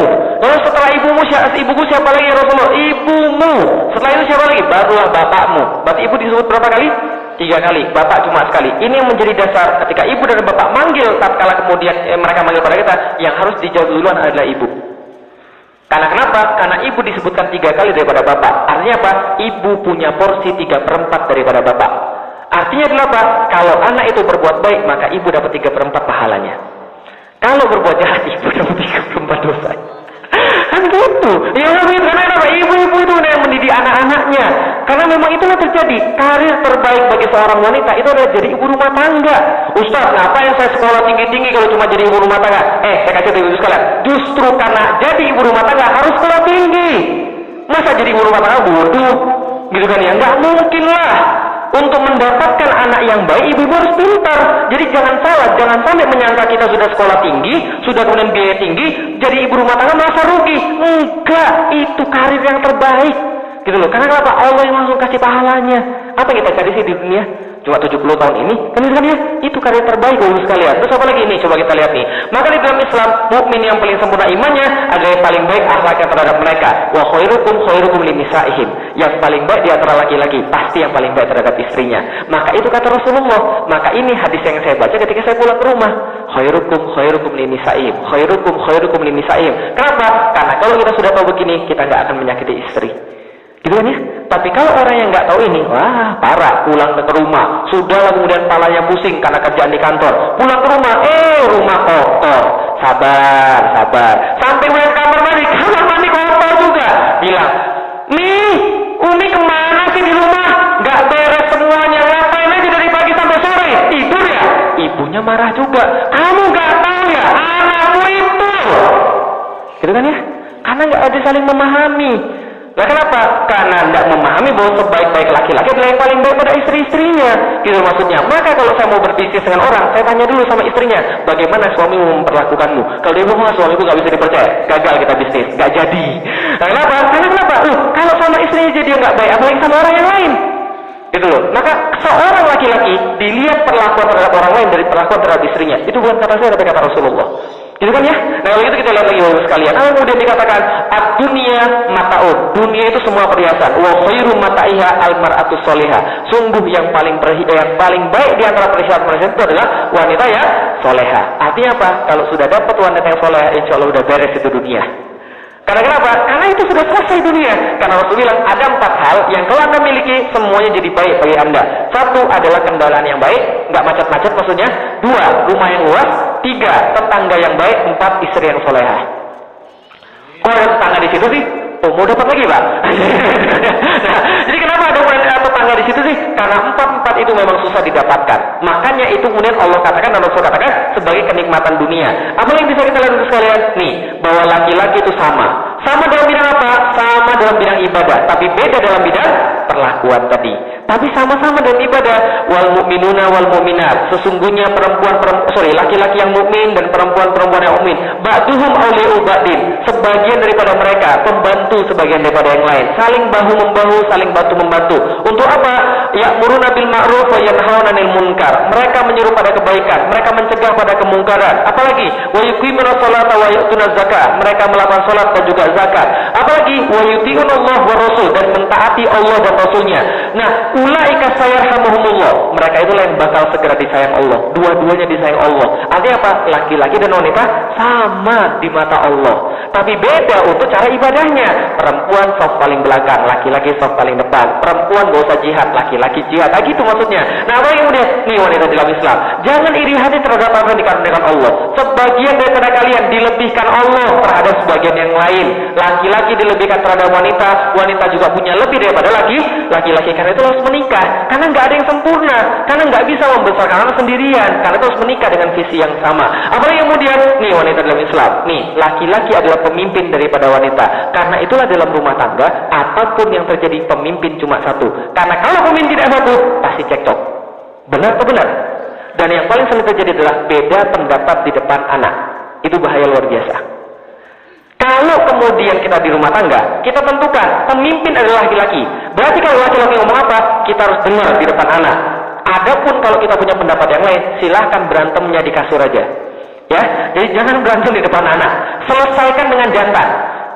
Lalu setelah ibuku siapa lagi ya Rasulullah? Ibumu. Setelah itu siapa lagi? Barulah bapakmu. Berarti ibu disebut berapa kali? 3 kali, bapak cuma sekali. Ini yang menjadi dasar ketika ibu dan bapak manggil, tatkala kemudian mereka manggil pada kita, yang harus dijawab duluan adalah ibu. Karena kenapa? Karena ibu disebutkan 3 kali daripada bapak. Artinya apa? Ibu punya porsi 3/4 daripada bapak. Artinya adalah apa? Kalau anak itu berbuat baik, maka ibu dapat 3/4 pahalanya. Kalau berbuat jahat, ibu dapat 3/4 dosa. Kan gitu. Ya karena apa? Ibu-ibu itu yang mendidik anak-anaknya. Karena memang itulah terjadi. Karir terbaik bagi seorang wanita itu adalah jadi ibu rumah tangga. Ustaz, ngapain saya sekolah tinggi-tinggi kalau cuma jadi ibu rumah tangga? Saya kasih tahu ibu sekalian. Justru karena jadi ibu rumah tangga harus sekolah tinggi. Masa jadi ibu rumah tangga bodoh? Gitu kan ya? Nggak mungkin lah. Untuk mendapatkan anak yang baik, ibu harus pintar. Jadi jangan salah, jangan sampai menyangka kita sudah sekolah tinggi, sudah kemudian biaya tinggi, jadi ibu rumah tangga merasa rugi. Enggak, itu karir yang terbaik. Gitu loh. Karena kenapa? Allah yang langsung kasih pahalanya. Apa yang kita cari sih di dunia? Cuma 70 tahun ini, kan ya? Itu karya terbaik bagus sekalian. Terus apa lagi ini? Coba kita lihat nih. Maka di dalam Islam, mukmin yang paling sempurna imannya adalah yang paling baik akhlaknya terhadap mereka. Wa khairukum linisaihim. Yang paling baik di antara laki-laki pasti yang paling baik terhadap istrinya. Maka itu kata Rasulullah. Maka ini hadis yang saya baca ketika saya pulang ke rumah. Khairukum linisaihim. Khairukum linisaihim. Kenapa? Karena kalau kita sudah tahu begini, kita nggak akan menyakiti istri. Gitu kan ya? Tapi kalau orang yang nggak tahu ini, wah parah, pulang ke rumah, sudahlah kemudian palanya pusing karena kerjaan di kantor, pulang ke rumah, rumah kotor, sabar, sampai kemudian kamar mandi kotor juga, bilang, nih, Umi kemana sih di rumah? Nggak beres semuanya, ngapain aja dari pagi sampai sore, tidur ya? Ibunya marah juga, kamu nggak tahu ya, anakmu itu Gitu kan ya? Karena nggak ada saling memahami. Nah kenapa? Karena nggak memahami bahwa sebaik-baik laki-laki adalah yang paling baik pada istri-istrinya. Gitu maksudnya. Maka kalau saya mau berbisnis dengan orang, saya tanya dulu sama istrinya, bagaimana suamimu memperlakukanmu? Kalau dia bilang, suamiku nggak bisa dipercaya, gagal kita bisnis, nggak jadi. Nah kenapa? Karena kenapa? Kalau sama istrinya jadi nggak baik, apalagi sama orang yang lain. Gitu loh. Maka seorang laki-laki dilihat perlakuan terhadap orang lain dari perlakuan terhadap istrinya. Itu bukan kata saya, tapi kata Rasulullah. Gitu kan ya? Nah kalau gitu kita lihat lagi Bapak sekalian. Kemudian dikatakan ad-dunya mata'ud. Dunia itu semua perhiasan. Wa khairu mata'iha al-mar'atu sholihah. Sungguh yang paling baik di antara perhiasan itu adalah wanita yang solehah. Artinya apa? Kalau sudah dapat wanita yang solehah, insya Allah sudah beres itu dunia. Karena kenapa? Karena itu sudah selesai dunia. Karena Rasul bilang ada 4 hal yang kalau Anda miliki semuanya jadi baik bagi Anda. 1 adalah kendaraan yang baik, nggak macet-macet maksudnya. 2 rumah yang luas. 3 tetangga yang baik. 4 istri yang solehah. Kok ada tetangga di situ sih? Oh mau dapat lagi Pak? Nah, jadi kenapa ada tetangga di situ sih? Karena 4 itu memang susah didapatkan. Makanya itu kemudian Allah katakan dan Rasul katakan sebagai kenikmatan dunia. Apa yang bisa kita lihat sekalian? Nih, bahwa laki-laki itu sama dalam bidang apa? Sama dalam bidang ibadah, tapi beda dalam bidang perlakuan tadi. Tapi sama-sama dalam ibadah. Wal mu'minuna wal mu'minat. Sesungguhnya laki-laki yang mukmin dan perempuan-perempuan yang mukmin. Ba'duhum awliya'u ba'din. Sebagian daripada mereka pembantu sebagian daripada yang lain. Saling bahu-membahu, saling bantu-membantu. Untuk apa? Ya'muruna bil ma'ruf wa yanhauna 'anil munkar. Mereka menyuruh pada kebaikan, mereka mencegah pada kemungkaran. Apalagi wa yuqimuna sholata wa yu'tuna zakat. Mereka melakukan salat dan juga zakat. Apalagi wa yuti'una Allah wa rasul, dan mentaati Allah dan Rasulnya. Nah, ulaika sayarhamuhumullah. Mereka itulah yang bakal segera disayang Allah. Dua-duanya disayang Allah. Artinya apa? Laki-laki dan wanita sama di mata Allah. Tapi beda untuk cara ibadahnya. Perempuan soft paling belakang, laki-laki soft paling depan. Perempuan gak usah jihad, laki-laki jihad. Nah gitu maksudnya. Nah apa yang kemudian? Nih wanita dalam Islam. Jangan iri hati terhadap apa yang dikaruniakan Allah. Sebagian daripada kalian dilebihkan Allah terhadap sebagian yang lain. Laki-laki dilebihkan terhadap wanita. Wanita juga punya lebih daripada laki-laki. Karena itu harus menikah. Karena nggak ada yang sempurna. Karena nggak bisa membesarkan anak sendirian. Karena itu harus menikah dengan visi yang sama. Apalagi kemudian, nih wanita dalam Islam. Nih, laki-laki adalah pemimpin daripada wanita. Karena itulah dalam rumah tangga, apapun yang terjadi pemimpin cuma satu. Karena kalau pemimpin tidak satu, pasti cekcok. Benar atau benar? Dan yang paling sering terjadi adalah beda pendapat di depan anak. Itu bahaya luar biasa. Kalau kemudian kita di rumah tangga, kita tentukan pemimpin adalah laki-laki. Berarti kalau laki-laki ngomong apa, kita harus dengar di depan anak. Adapun kalau kita punya pendapat yang lain, silahkan berantemnya di kasur aja. Ya, jadi jangan berantem di depan anak. Selesaikan dengan jantan.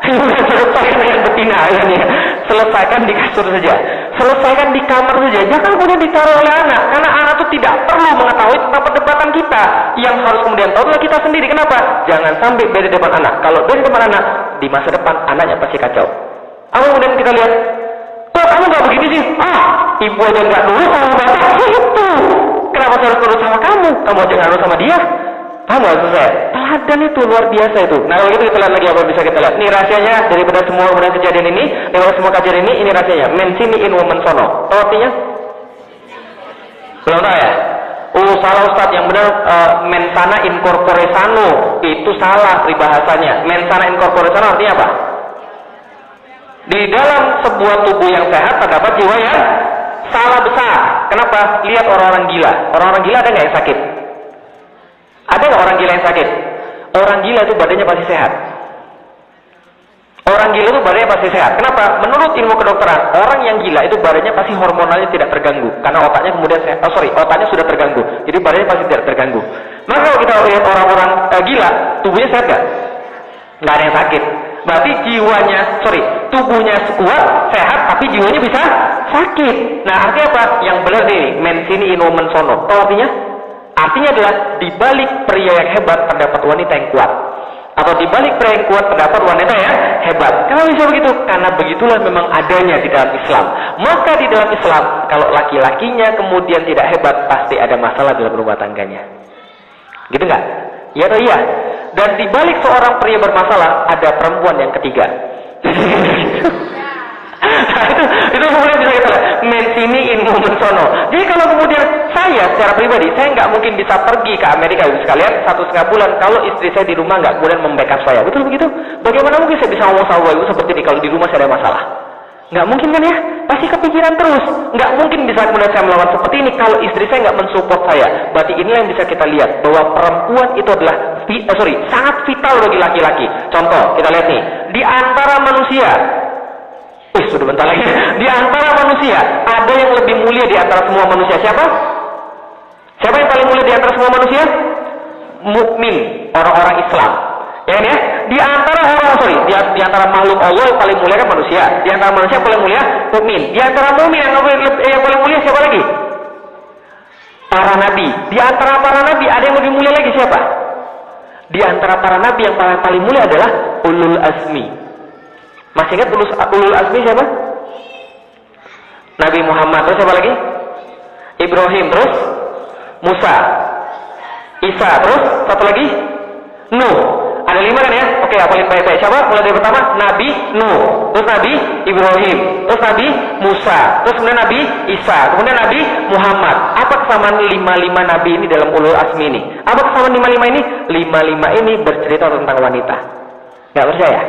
Selesaikan dengan betina. Ya. Selesaikan di kasur saja. Selesaikan di kamar saja. Jangan kemudian ditaruh oleh anak. Karena anak itu tidak perlu mengetahui tentang perdebatan kita. Yang harus kemudian tahu adalah kita sendiri. Kenapa? Jangan sampai beda di depan anak. Kalau beda di depan anak, di masa depan anaknya pasti kacau. Apa kemudian kita lihat? Kok kamu nggak begini sih? Ibu aja nggak nurut sama bapak. Itu. Kenapa saya harus nurut sama kamu? Kamu aja nggak nurut sama dia. Paham nggak maksud saya? Teladan itu luar biasa itu. Nah kalau gitu kita lihat lagi apa bisa kita lihat. Ini rahasianya daripada semua kejadian ini, daripada semua kajian ini rahasianya. Men sini in woman sono. Tahu artinya? Belum tahu ya? Salah Ustaz, yang benar men sana in corpore sano. Itu salah peribahasanya. Men sana in corpore sano artinya apa? Di dalam sebuah tubuh yang sehat terdapat jiwa yang salah besar. Kenapa? Lihat orang-orang gila. Orang-orang gila ada nggak yang sakit? Ada nggak orang gila yang sakit? Orang gila itu badannya pasti sehat. Orang gila itu badannya pasti sehat. Kenapa? Menurut ilmu kedokteran, orang yang gila itu badannya pasti hormonalnya tidak terganggu. Karena otaknya kemudian otaknya sudah terganggu. Jadi badannya pasti tidak terganggu. Maka kalau kita lihat orang-orang gila, tubuhnya sehat nggak? Nggak ada yang sakit. Berarti tubuhnya kuat, sehat, tapi jiwanya bisa sakit. Nah artinya apa? Yang benar nih, men sini in woman sono. Tahu artinya? Artinya adalah di balik pria yang hebat terdapat wanita yang kuat. Atau di balik pria yang kuat terdapat wanita yang hebat. Kenapa bisa begitu? Karena begitulah memang adanya di dalam Islam. Maka di dalam Islam, kalau laki-lakinya kemudian tidak hebat, pasti ada masalah dalam rumah tangganya. Gitu nggak? Iya atau iya? Dan di balik seorang pria bermasalah, ada perempuan yang ketiga. Itu kemudian bisa kita lihat. men sini ilmu mensono. Jadi kalau kemudian saya secara pribadi, saya nggak mungkin bisa pergi ke Amerika sekalian 1,5 bulan kalau istri saya di rumah nggak kemudian membackup saya. Betul begitu? Bagaimana mungkin saya bisa ngomong sama ibu seperti ini kalau di rumah saya ada masalah? Nggak mungkin kan ya? Pasti kepikiran terus. Nggak mungkin bisa kemudian saya melawan seperti ini kalau istri saya nggak mensupport saya. Berarti inilah yang bisa kita lihat bahwa perempuan itu adalah sangat vital bagi laki-laki. Contoh, kita lihat nih, di antara manusia, sudah bentar lagi. Di antara manusia, ada yang lebih mulia di antara semua manusia. Siapa? Siapa yang paling mulia di antara semua manusia? Mukmin, orang-orang Islam. Ya kan ya? Di antara di antara makhluk Allah yang paling mulia kan manusia. Di antara manusia yang paling mulia mukmin. Di antara mukmin yang paling mulia siapa lagi? Para nabi. Di antara para nabi ada yang lebih mulia lagi siapa? Di antara para nabi yang paling mulia adalah ulul azmi. Masih ingat ulul azmi siapa? Nabi Muhammad. Terus siapa lagi? Ibrahim. Terus Musa, Isa. Terus satu lagi Nuh. Ada 5 kan ya? Oke, apalin baik-baik. Siapa? Mulai dari pertama, Nabi Nuh, terus Nabi Ibrahim, terus Nabi Musa, terus kemudian Nabi Isa, kemudian Nabi Muhammad. Apa kesamaan 5 nabi ini dalam ulul azmi ini? Apa kesamaan 5 ini? 5 ini bercerita tentang wanita. Gak percaya?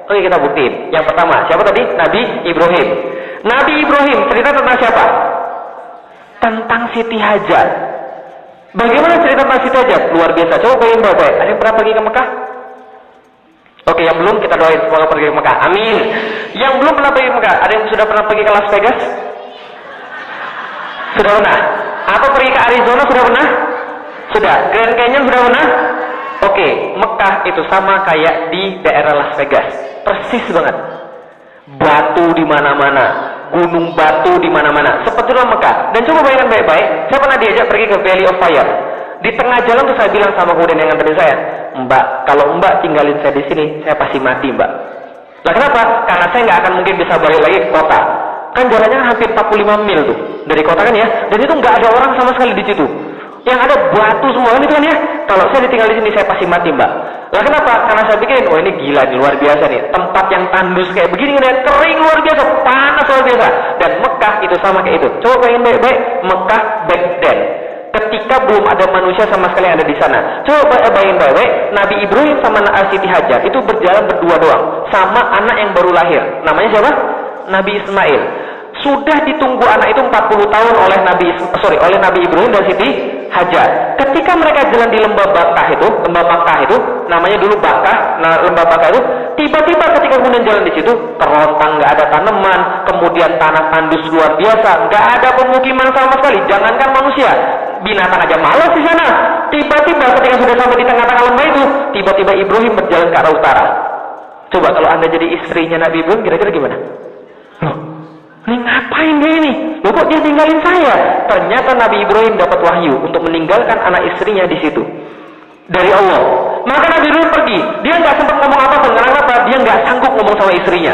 Oke, kita buktiin. Yang pertama, siapa tadi? Nabi Ibrahim. Nabi Ibrahim cerita tentang siapa? Tentang Siti Hajar. Bagaimana cerita tentang Siti Hajar? Luar biasa. Coba bayangin baik-baik. Ada yang pernah pergi ke Mekah? Oke, yang belum kita doain semoga pergi ke Mekah. Amin. Yang belum pernah pergi ke Mekah, ada yang sudah pernah pergi ke Las Vegas? Sudah pernah? Atau pergi ke Arizona sudah pernah? Sudah. Grand Canyon sudah pernah? Oke, Mekah itu sama kayak di daerah Las Vegas. Persis banget. Batu di mana-mana, gunung batu di mana-mana. Seperti itu Mekah. Dan coba bayangkan baik-baik, saya pernah diajak pergi ke Valley of Fire. Di tengah jalan tuh saya bilang sama kemudian yang nganterin saya, Mbak, kalau Mbak tinggalin saya di sini, saya pasti mati, Mbak. Nah, kenapa? Karena saya nggak akan mungkin bisa balik lagi ke kota. Kan jaraknya hampir 45 mil tuh dari kota kan ya. Dan itu nggak ada orang sama sekali di situ. Yang ada batu semua kan itu kan ya. Kalau saya ditinggal di sini, saya pasti mati, Mbak. Lah kenapa? Karena saya pikirin, oh ini gila, ini luar biasa nih. Tempat yang tandus kayak begini, kan, kering luar biasa, panas luar biasa. Dan Mekah itu sama kayak itu. Coba bayangin baik-baik, Mekah back then. Ketika belum ada manusia sama sekali yang ada di sana. Coba bayangin baik-baik, Nabi Ibrahim sama Siti Hajar itu berjalan berdua doang, sama anak yang baru lahir. Namanya siapa? Nabi Ismail. Sudah ditunggu anak itu 40 tahun oleh Nabi Ibrahim dan Siti Hajar. Ketika mereka jalan di lembah Bakah itu, namanya dulu Bakah, lembah Bakah itu, tiba-tiba ketika kemudian jalan di situ, kerontang, nggak ada tanaman, kemudian tanah tandus luar biasa, nggak ada pemukiman sama sekali, jangankan manusia, binatang aja malas di sana. Tiba-tiba ketika sudah sampai di tengah-tengah lembah itu, tiba-tiba Ibrahim berjalan ke arah utara. Coba kalau Anda jadi istrinya Nabi Ibrahim, kira-kira gimana? Loh, ini ngapain dia ini? Loh, kok dia tinggalin saya? Ternyata Nabi Ibrahim dapat wahyu untuk meninggalkan anak istrinya di situ dari Allah. Maka Nabi Ibrahim pergi. Dia nggak sempat ngomong apa-apa. Kenapa? Dia nggak sanggup ngomong sama istrinya.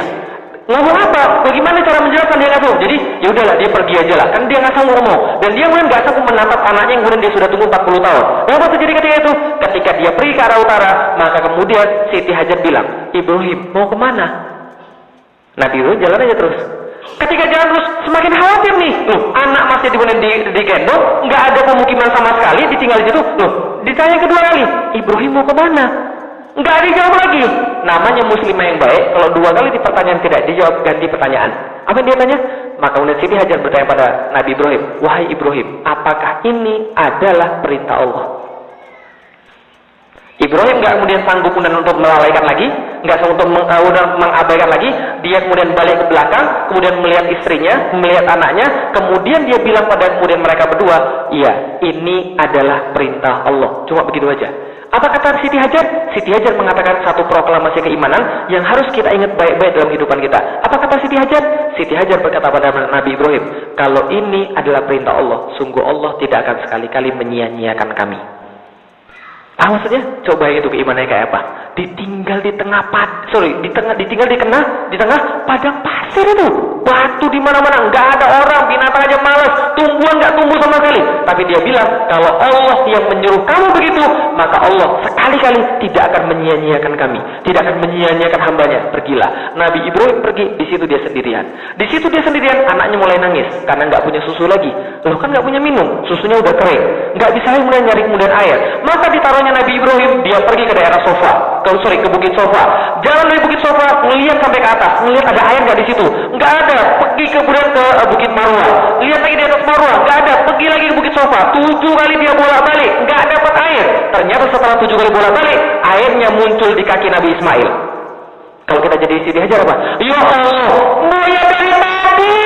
Ngomong apa? Bagaimana cara menjelaskan? Dia nggak tahu. Jadi ya udahlah, dia pergi aja lah. Kan dia nggak sanggup ngomong. Dan dia kemudian nggak sanggup menatap anaknya yang kemudian dia sudah tunggu 40 tahun. Apa terjadi ketika itu? Ketika dia pergi ke arah utara, maka kemudian Siti Hajar bilang, Ibrahim mau kemana? Nabi Ibrahim jalan aja terus. Ketika jalan terus semakin khawatir nih, loh, anak masih digendong, nggak ada pemukiman sama sekali, ditinggal di situ. Loh, ditanya kedua kali, Ibrahim mau kemana? Nggak dijawab lagi. Namanya muslimah yang baik, kalau 2 kali di pertanyaan tidak dijawab, ganti pertanyaan. Apa yang dia tanya? Maka kemudian Siti Hajar bertanya pada Nabi Ibrahim, wahai Ibrahim, apakah ini adalah perintah Allah? Ibrahim nggak kemudian sanggup kemudian untuk melalaikan lagi, nggak sanggup untuk mengabaikan lagi. Dia kemudian balik ke belakang, kemudian melihat istrinya, melihat anaknya, kemudian dia bilang pada kemudian mereka berdua, iya, ini adalah perintah Allah. Cuma begitu aja. Apa kata Siti Hajar? Siti Hajar mengatakan satu proklamasi keimanan yang harus kita ingat baik-baik dalam kehidupan kita. Apa kata Siti Hajar? Siti Hajar berkata pada Nabi Ibrahim, kalau ini adalah perintah Allah, sungguh Allah tidak akan sekali-kali menyia-nyiakan kami. Maksudnya? Coba itu keimanannya kayak apa? Ditinggal di tengah ditinggal di tengah padang pasir itu. Batu di mana-mana, nggak ada orang, binatang aja malas, tumbuhan nggak tumbuh sama sekali. Tapi dia bilang, kalau Allah yang menyuruh kamu begitu, maka Allah sekali-kali tidak akan menyia-nyiakan kami, tidak akan menyia-nyiakan hambanya. Pergilah. Nabi Ibrahim pergi, di situ dia sendirian. Di situ dia sendirian, anaknya mulai nangis karena nggak punya susu lagi. Loh kan nggak punya minum, susunya udah kering, nggak bisa lagi mulai nyari kemudian air. Maka ditaruhnya Nabi Ibrahim, dia pergi ke daerah ke Bukit Sofa. Jalan dari Bukit Sofa, ngelihat sampai ke atas, ngelihat ada air nggak di situ, nggak ada. Pergi kemudian ke Bukit Marwah, lihat lagi di atas Marwah, nggak ada. Pergi lagi ke Bukit Sofa, 7 kali dia bolak-balik, nggak dapat air. Ternyata setelah 7 kali bolak-balik, airnya muncul di kaki Nabi Ismail. Kalau kita jadi Siti Hajar apa? Ya Allah, Buya dari tadi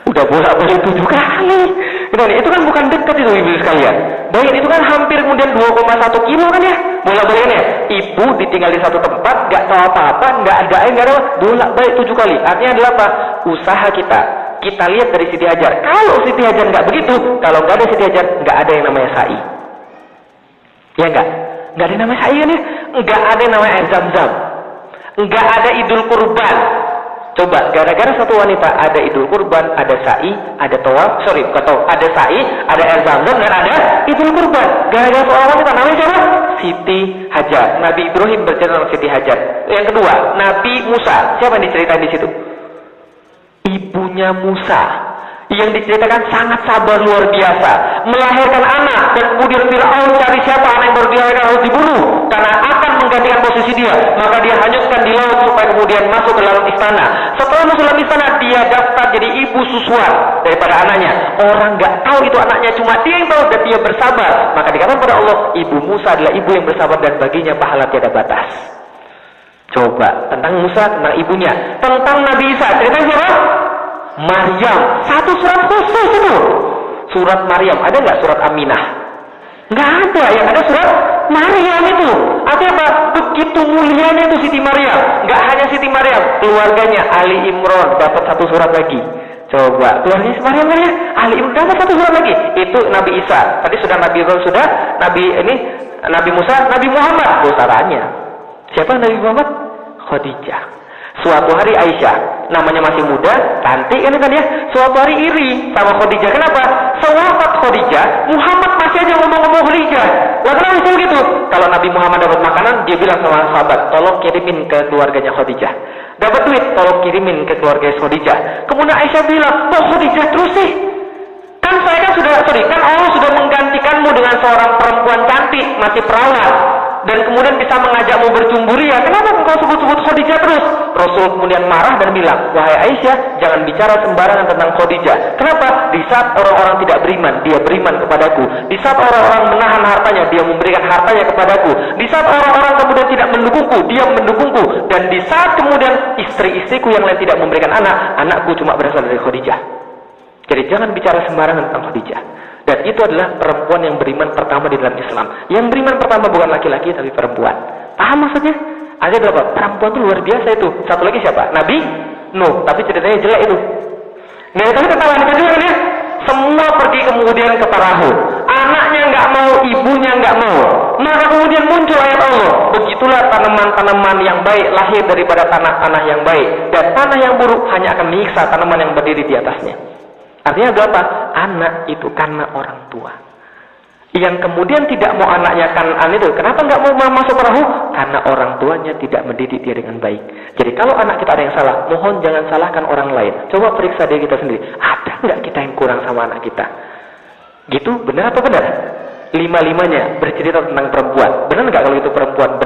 udah bolak-balik 7 kali. Dan itu kan bukan dekat itu ibu sekalian. Baik, itu kan hampir kemudian 2,1 kilo kan ya bolak-baliknya. Ibu ditinggal di satu tempat, nggak tahu apa-apa, nggak ada air, nggak ada bolak-balik 7 kali. Artinya adalah apa? Usaha kita. Kita lihat dari Siti Hajar. Kalau Siti Hajar nggak begitu, kalau nggak ada Siti Hajar, nggak ada yang namanya sa'i. Ya nggak ada yang namanya sa'i kan ya? Nggak ada yang namanya air Zam-Zam. Nggak ada Idul Kurban. Coba, gara-gara satu wanita ada Idul Kurban, ada sa'i, ada tawaf, ada sa'i, ada air Zam-Zam, dan ada Idul Kurban. Gara-gara seorang wanita, namanya siapa? Siti Hajar. Nabi Ibrahim bercerita tentang Siti Hajar. Yang kedua, Nabi Musa. Siapa yang diceritain di situ? Ibunya Musa. Yang diceritakan sangat sabar luar biasa, melahirkan anak, dan kemudian Fir'aun cari siapa anak yang baru dilahirkan harus dibunuh karena akan menggantikan posisi dia. Maka dia hanyutkan di laut supaya kemudian masuk ke dalam istana. Setelah masuk dalam istana, dia daftar jadi ibu susuan daripada anaknya. Orang nggak tahu itu anaknya, cuma dia yang tahu, dan dia bersabar. Maka dikatakan pada Allah, ibu Musa adalah ibu yang bersabar dan baginya pahala tiada batas. Coba, tentang Musa, tentang ibunya. Tentang Nabi Isa, cerita siapa? Maryam. Satu surat khusus itu. Surat Maryam. Ada nggak surat Aminah? Nggak ada. Yang ada surat Maryam itu. Artinya apa? Begitu mulianya itu Siti Maryam. Nggak hanya Siti Maryam, keluarganya Ali Imran dapat satu surat lagi. Coba, keluarganya Siti Maryam kan ya? Ali Imran dapat satu surat lagi. Itu Nabi Isa. Tadi sudah Nabi Ibrahim, sudah Nabi Musa, Nabi Muhammad. Putaranya. Siapa Nabi Muhammad? Khadijah. Suatu hari Aisyah, namanya masih muda, cantik kan ya. Suatu hari iri sama Khadijah. Kenapa? Sewafat Khadijah, Muhammad masih aja ngomong-ngomong Khadijah. Lah kenapa bisa begitu? Kalau Nabi Muhammad dapat makanan, dia bilang sama sahabat, tolong kirimin ke keluarganya Khadijah. Dapat duit, tolong kirimin ke keluarga Khadijah. Kemudian Aisyah bilang, kok Khadijah terus sih? Kan Allah sudah menggantikanmu dengan seorang perempuan cantik, masih perawan, dan kemudian bisa mengajakmu bercumburia. Kenapa engkau sebut-sebut Khadijah terus? Rasul kemudian marah dan bilang, wahai Aisyah, jangan bicara sembarangan tentang Khadijah. Kenapa? Di saat orang-orang tidak beriman, dia beriman kepadaku. Di saat orang-orang menahan hartanya, dia memberikan hartanya kepadaku. Di saat orang-orang kemudian tidak mendukungku, dia mendukungku. Dan di saat kemudian istri-istriku yang lain tidak memberikan anak, anakku cuma berasal dari Khadijah. Jadi jangan bicara sembarangan tentang Khadijah. Dan itu adalah perempuan yang beriman pertama di dalam Islam. Yang beriman pertama bukan laki-laki tapi perempuan. Paham maksudnya? Ada berapa? Perempuan itu luar biasa itu. Satu lagi siapa? Nabi Nuh. Tapi ceritanya jelek itu. Nah, tapi ketawa juga kan ya? Semua pergi kemudian ke perahu. Anaknya nggak mau, ibunya nggak mau. Maka kemudian muncul ayat Allah. Begitulah tanaman-tanaman yang baik lahir daripada tanah-tanah yang baik. Dan tanah yang buruk hanya akan menyiksa tanaman yang berdiri di atasnya. Artinya berapa? Anak itu karena orang tua. Yang kemudian tidak mau anaknya Kan'an itu, kenapa nggak mau masuk perahu? Karena orang tuanya tidak mendidik dia dengan baik. Jadi kalau anak kita ada yang salah, mohon jangan salahkan orang lain. Coba periksa diri kita sendiri. Ada nggak kita yang kurang sama anak kita? Gitu, benar apa benar? Lima-limanya bercerita tentang perempuan. Benar nggak kalau itu perempuan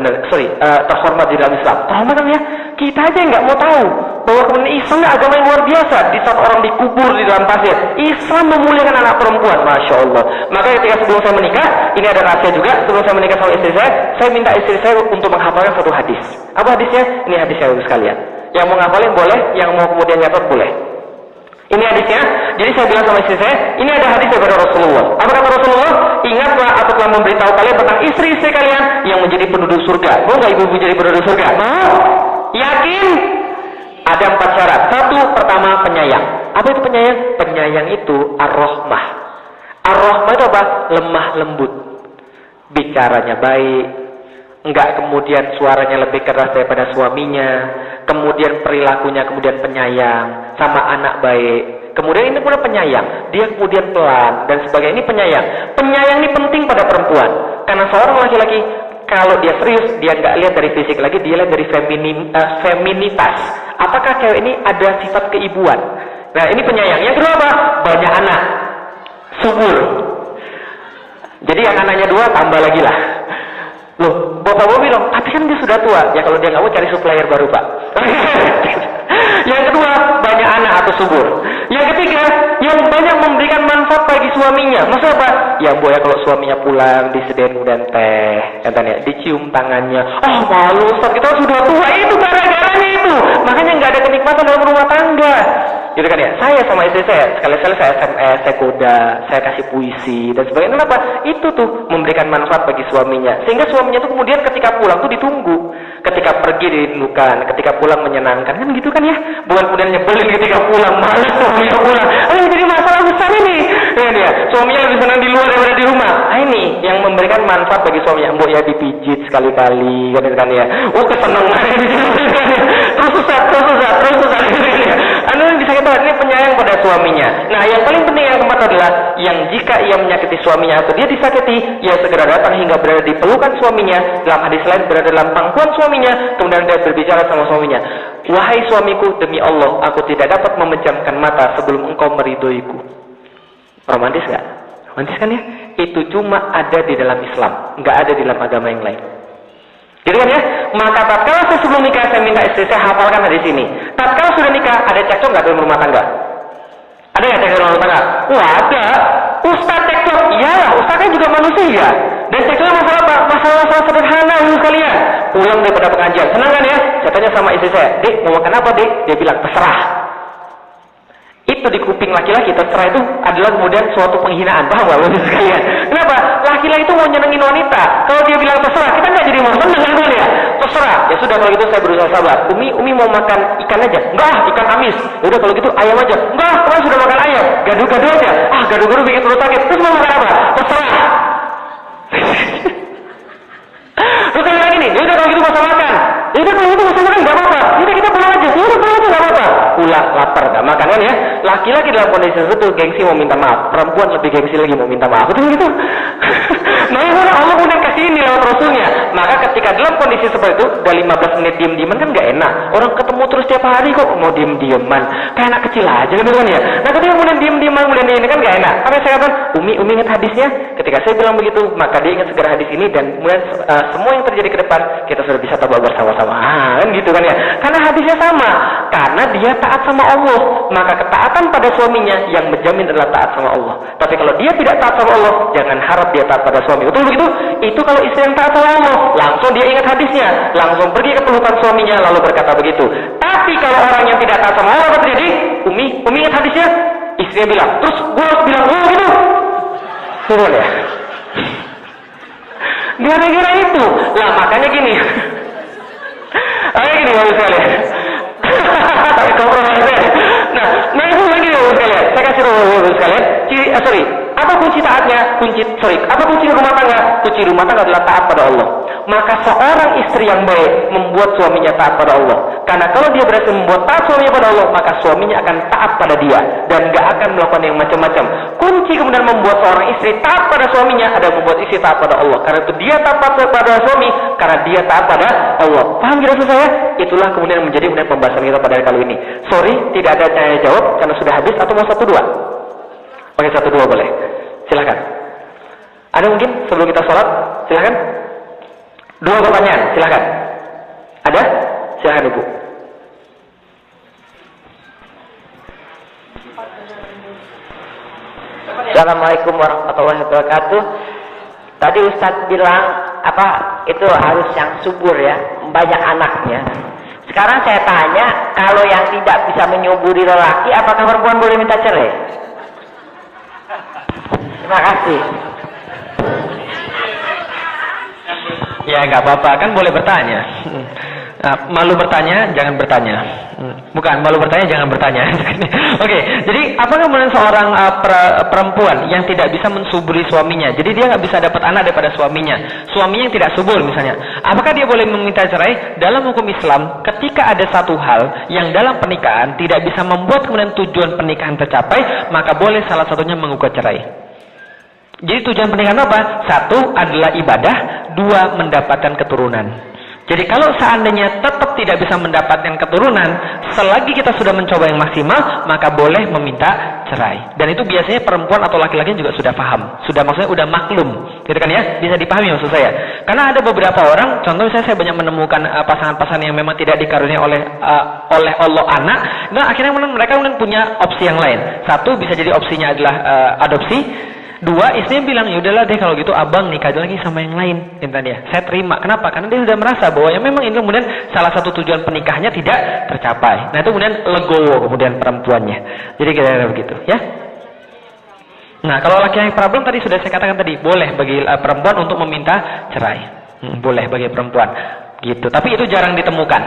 terhormat di dalam Islam? Terhormat kan ya? Kita aja nggak mau tahu bahwa kemudian Islam agama yang luar biasa. Di saat orang dikubur di dalam pasir, Islam memuliakan anak perempuan. Masya Allah. Maka ketika sebelum saya menikah, ini ada rahasia juga. Sebelum saya menikah sama istri saya minta istri saya untuk menghafalkan satu hadis. Apa hadisnya? Ini hadisnya ibu sekalian. Yang mau ngafalin boleh, yang mau kemudian nyatet boleh. Ini hadisnya. Jadi saya bilang sama istri saya, ini ada hadis daripada Rasulullah. Apa kata Rasulullah? Ingatlah aku telah memberitahu kalian tentang istri-istri kalian yang menjadi penduduk surga. Mau nggak ibu-ibu jadi penduduk surga? Mau? Yakin? Ada 4 syarat. Satu, pertama penyayang. Apa itu penyayang? Penyayang itu ar-rahmah. Ar-Rahmah itu apa? Lemah lembut. Bicaranya baik, enggak kemudian suaranya lebih keras daripada suaminya, kemudian perilakunya kemudian penyayang, sama anak baik. Kemudian ini pula penyayang, dia kemudian pelan dan sebagainya. Ini penyayang. Penyayang ini penting pada perempuan, karena seorang laki-laki kalau dia serius, dia nggak lihat dari fisik lagi, dia lihat dari feminitas. Apakah cewek ini ada sifat keibuan? Nah, ini penyayang. Yang kedua apa? Banyak anak, subur. Jadi yang anaknya 2 tambah lagi lah. Loh, bapak-bapak bilang, tapi kan dia sudah tua. Ya kalau dia nggak mau cari supplier baru, Pak. Yang kedua, banyak anak atau subur. Yang ketiga, yang banyak memberikan manfaat bagi suaminya. Maksudnya apa? Ya Bu ya, kalau suaminya pulang disediain dan teh, katanya dicium tangannya. Oh malu, Ustaz, kita sudah tua. Itu gara-garanya itu. Makanya nggak ada kenikmatan dalam rumah tangga. Gitu kan ya? Saya sama istri saya, sekali-sekali saya SMS, saya koda, saya kasih puisi dan sebagainya. Kenapa? Itu tuh memberikan manfaat bagi suaminya. Sehingga suaminya tuh kemudian ketika pulang tuh ditunggu. Ketika pergi dirindukan, ketika pulang menyenangkan. Kan gitu kan ya? Bukan kemudian nyebelin ketika pulang, malas suaminya pulang. Jadi masalah besar ini. Ya dia, suaminya lebih senang di luar daripada di rumah. Ini yang memberikan manfaat bagi suaminya. Mbok ya dipijit sekali-kali, kan ya. Oh kesenangan. Terus susah. Anu bisa kita ini penyayang pada suaminya. Nah, yang paling penting yang keempat adalah yang jika ia menyakiti suaminya atau dia disakiti, ia segera datang hingga berada di pelukan suaminya. Dalam hadis lain berada dalam pangkuan suaminya, kemudian dia berbicara sama suaminya. Wahai suamiku, demi Allah, aku tidak dapat memejamkan mata sebelum engkau meridhoiku. Romantis nggak? Romantis kan ya? Itu cuma ada di dalam Islam, nggak ada di dalam agama yang lain. Gitu kan ya? Maka tatkala saya sebelum nikah saya minta istri saya hafalkan hadis ini. Tatkala sudah nikah ada cekcok nggak dalam rumah tangga? Ada nggak cekcok dalam rumah tangga? Wah ada. Ustaz cekcok? Iya, Ustaz kan juga manusia. Dan cekcoknya masalah apa? Masalah sederhana sekalian. Pulang daripada pengajian, senang kan ya? Saya tanya sama istri saya, Dek mau makan apa Dek? Dia bilang terserah. Itu di kuping laki-laki terserah itu adalah kemudian suatu penghinaan, paham nggak Bapak sekalian? Kenapa? Laki-laki itu mau nyenengin wanita. Kalau dia bilang terserah, kita nggak jadi mau seneng kan ya? Terserah. Ya sudah kalau gitu saya berusaha sabar. Umi mau makan ikan aja. Enggak, ikan amis. Ya udah kalau gitu ayam aja. Enggak, kemarin sudah makan ayam. Gaduh-gaduh aja. Gaduh-gaduh bikin perut sakit. Terus mau makan apa? Terserah. Terus saya bilang gini, ya udah kalau gitu masa makan. Ya udah kalau gitu masa makan nggak apa-apa. Ya udah kita pulang aja. Ya udah pulang aja nggak apa-apa. Pulang lapar nggak makan kan ya? Laki-laki dalam kondisi tersebut gengsi mau minta maaf. Perempuan lebih gengsi lagi mau minta maaf. Betul gitu. Nah Allah kemudian kasih ini lewat Rasulnya. Maka ketika dalam kondisi seperti itu, udah 15 menit diem-dieman kan nggak enak. Orang ketemu terus tiap hari kok mau diem-dieman. Kayak anak kecil aja kan ya. Nah ketika kemudian diem-dieman kemudian ini kan nggak enak. Tapi saya katakan, Umi ingat hadisnya. Ketika saya bilang begitu, maka dia ingat segera hadis ini dan kemudian semua yang terjadi ke depan kita sudah bisa tabah bersama-sama. Kan gitu kan ya. Karena hadisnya sama. Karena dia taat sama Allah. Maka ketaatan pada suaminya yang menjamin adalah taat sama Allah. Tapi kalau dia tidak taat sama Allah, jangan harap dia taat pada suami. Betul begitu? Itu kalau istri yang taat sama Allah, langsung dia ingat hadisnya, langsung pergi ke pelukan suaminya lalu berkata begitu. Tapi kalau orang yang tidak taat sama Allah, apa terjadi? Umi ingat hadisnya? Istrinya bilang, terus gue harus bilang, oh gitu. Betul ya? Gara-gara itu. Lah makanya gini. Gini Bapak sekalian. Tapi kompromi. Nah itu lagi Bapak sekalian. Saya kasih tahu Bapak sekalian. Apa kunci taatnya? Apa kunci rumah tangga? Kunci rumah tangga adalah taat pada Allah. Maka seorang istri yang baik membuat suaminya taat pada Allah. Karena kalau dia berhasil membuat taat suaminya pada Allah, maka suaminya akan taat pada dia dan gak akan melakukan yang macam-macam. Kunci kemudian membuat seorang istri taat pada suaminya adalah membuat istri taat pada Allah. Karena itu dia taat pada suami, karena dia taat pada Allah. Paham tidak saya? Itulah kemudian menjadi pembahasan kita pada kali ini. Sorry, tidak ada tanya jawab karena sudah habis, atau mau 1-2? Pakai 1-2 boleh. Silakan. Ada mungkin sebelum kita sholat? Silakan. 2 pertanyaan, silakan. Ada? Silakan Ibu. Assalamualaikum warahmatullahi wabarakatuh. Tadi Ustadz bilang itu harus yang subur ya, banyak anaknya. Sekarang saya tanya, kalau yang tidak bisa menyuburi lelaki, apakah perempuan boleh minta cerai? Terima kasih. Ya nggak apa-apa, kan boleh bertanya. Malu bertanya, jangan bertanya. Bukan, malu bertanya, jangan bertanya. Oke, jadi apakah kemudian seorang perempuan yang tidak bisa mensuburi suaminya, jadi dia nggak bisa dapat anak daripada suaminya, suaminya yang tidak subur misalnya, apakah dia boleh meminta cerai? Dalam hukum Islam, ketika ada satu hal yang dalam pernikahan tidak bisa membuat kemudian tujuan pernikahan tercapai, maka boleh salah satunya menggugat cerai. Jadi tujuan pernikahan apa? Satu adalah ibadah, dua mendapatkan keturunan. Jadi kalau seandainya tetap tidak bisa mendapatkan keturunan, selagi kita sudah mencoba yang maksimal, maka boleh meminta cerai. Dan itu biasanya perempuan atau laki-laki juga sudah paham, sudah maksudnya udah maklum, gitu kan ya? Bisa dipahami maksud saya. Karena ada beberapa orang, contoh misalnya saya banyak menemukan pasangan-pasangan yang memang tidak dikaruniai oleh Allah anak, nah akhirnya mereka punya opsi yang lain. Satu bisa jadi opsinya adalah adopsi. Dua, istrinya bilang, ya udahlah deh kalau gitu abang nikah lagi sama yang lain, intan dia. Saya terima. Kenapa? Karena dia sudah merasa bahwa ya memang ini kemudian salah satu tujuan pernikahannya tidak tercapai. Nah itu kemudian legowo kemudian perempuannya. Jadi kira-kira begitu, ya. Nah kalau laki-laki problem tadi sudah saya katakan tadi boleh bagi perempuan untuk meminta cerai, boleh bagi perempuan, gitu. Tapi itu jarang ditemukan.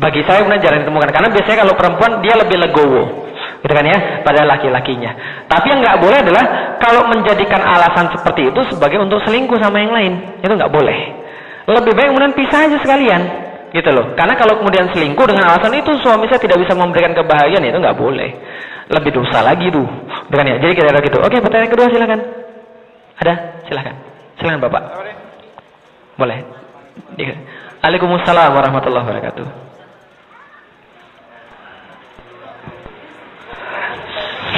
Bagi saya kemudian jarang ditemukan karena biasanya kalau perempuan dia lebih legowo. Gitu kan ya, pada laki-lakinya. Tapi yang nggak boleh adalah kalau menjadikan alasan seperti itu sebagai untuk selingkuh sama yang lain, itu nggak boleh. Lebih baik kemudian pisah aja sekalian, gitu loh. Karena kalau kemudian selingkuh dengan alasan itu suami saya tidak bisa memberikan kebahagiaan, itu nggak boleh. Lebih dosa lagi tuh, gitu kan ya. Jadi kira-kira gitu. Oke, pertanyaan kedua silakan. Ada? Silakan. Silakan Bapak. Boleh. Waalaikumsalam warahmatullahi wabarakatuh.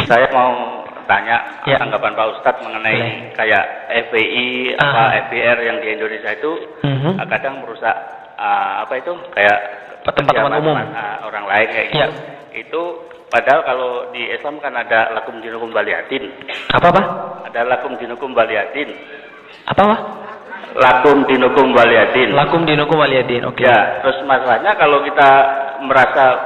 Saya mau tanya tanggapan Pak Ustadz mengenai kayak FPI, FPR yang di Indonesia itu kadang merusak kayak tempat-tempat umum orang lain kayak gitu. Itu padahal kalau di Islam kan ada lakum dinukum waliyatin. Apa? Ada lakum dinukum waliyatin. Apa? Lakum dinukum waliyatin. Lakum dinukum waliyatin. Oke. Ya, terus masalahnya kalau kita merasa